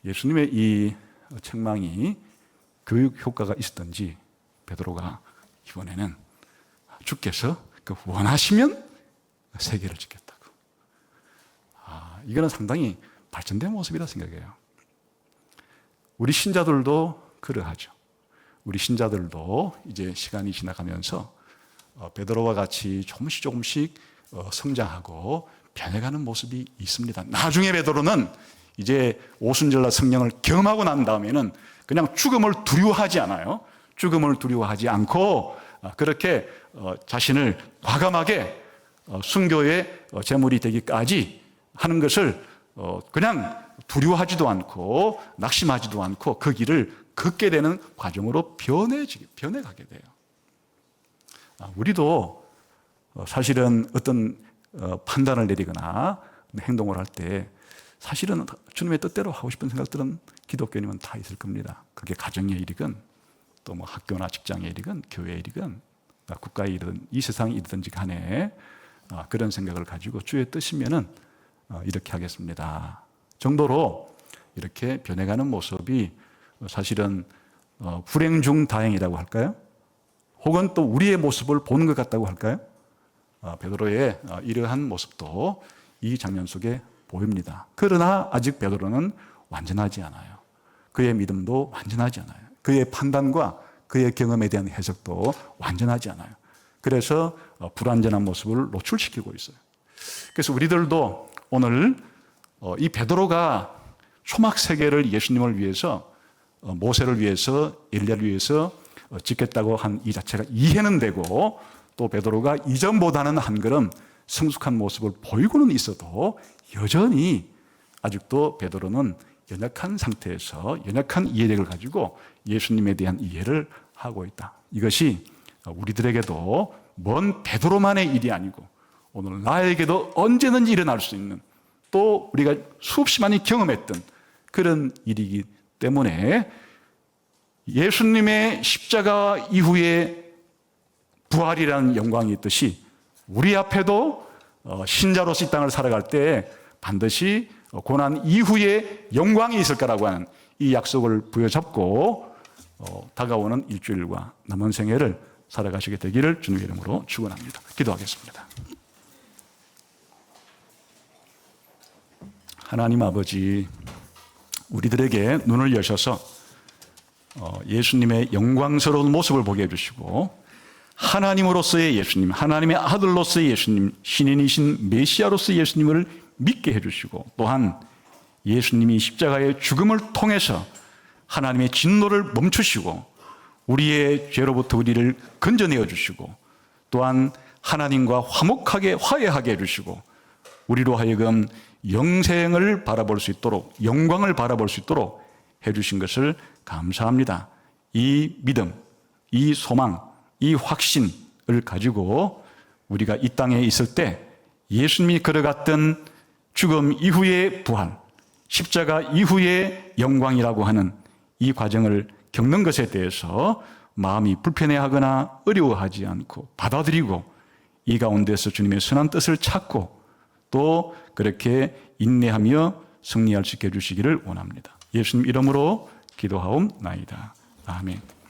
예수님의 이 책망이 교육 효과가 있었던지 베드로가 이번에는 주께서 원하시면 세계를 짓겠다고. 이거는 상당히 발전된 모습이라 생각해요. 우리 신자들도 그러하죠. 우리 신자들도 이제 시간이 지나가면서 베드로와 같이 조금씩 성장하고 변해가는 모습이 있습니다. 나중에 베드로는 이제 오순절날 성령을 경험하고 난 다음에는 그냥 죽음을 두려워하지 않아요. 죽음을 두려워하지 않고 그렇게 자신을 과감하게 순교의 제물이 되기까지 하는 것을 그냥 두려워하지도 않고 낙심하지도 않고 그 길을 걷게 되는 과정으로 변해가게 돼요. 우리도 사실은 어떤 판단을 내리거나 행동을 할 때 사실은 주님의 뜻대로 하고 싶은 생각들은 기독교인이면 다 있을 겁니다. 그게 가정의 일이건 또 뭐 학교나 직장의 일이건 교회의 일이건 국가의 일이든 이 세상의 일이든지 간에 그런 생각을 가지고 주의 뜻이면은 이렇게 하겠습니다 정도로 이렇게 변해가는 모습이 사실은 불행 중 다행이라고 할까요? 혹은 또 우리의 모습을 보는 것 같다고 할까요? 베드로의 이러한 모습도 이 장면 속에 보입니다. 그러나 아직 베드로는 완전하지 않아요. 그의 믿음도 완전하지 않아요. 그의 판단과 그의 경험에 대한 해석도 완전하지 않아요. 그래서 불완전한 모습을 노출시키고 있어요. 그래서 우리들도 오늘 이 베드로가 초막 세계를 예수님을 위해서 모세를 위해서 엘리야를 위해서 짓겠다고 한 이 자체가 이해는 되고 또 베드로가 이전보다는 한 걸음 성숙한 모습을 보이고는 있어도 여전히 아직도 베드로는 연약한 상태에서 연약한 이해력을 가지고 예수님에 대한 이해를 하고 있다. 이것이 우리들에게도 먼 베드로만의 일이 아니고 오늘 나에게도 언제든지 일어날 수 있는, 또 우리가 수없이 많이 경험했던 그런 일이기 때문에 예수님의 십자가 이후에 부활이라는 영광이 있듯이 우리 앞에도 신자로서 이 땅을 살아갈 때 반드시 고난 이후에 영광이 있을 거라고 하는 이 약속을 부여잡고 다가오는 일주일과 남은 생애를 살아가시게 되기를 주님의 이름으로 축원합니다. 기도하겠습니다. 하나님 아버지, 우리들에게 눈을 여셔서 예수님의 영광스러운 모습을 보게 해주시고 하나님으로서의 예수님, 하나님의 아들로서의 예수님, 신인이신 메시아로서의 예수님을 믿게 해주시고, 또한 예수님이 십자가의 죽음을 통해서 하나님의 진노를 멈추시고 우리의 죄로부터 우리를 건져내어 주시고, 또한 하나님과 화목하게 화해하게 해주시고 우리로 하여금 영생을 바라볼 수 있도록, 영광을 바라볼 수 있도록 해주신 것을 감사합니다. 이 믿음, 이 소망, 이 확신을 가지고 우리가 이 땅에 있을 때 예수님이 걸어갔던 죽음 이후의 부활, 십자가 이후의 영광이라고 하는 이 과정을 겪는 것에 대해서 마음이 불편해하거나 어려워하지 않고 받아들이고 이 가운데서 주님의 선한 뜻을 찾고 또 그렇게 인내하며 승리할 수 있게 해주시기를 원합니다. 예수님 이름으로 기도하옵나이다. 아멘.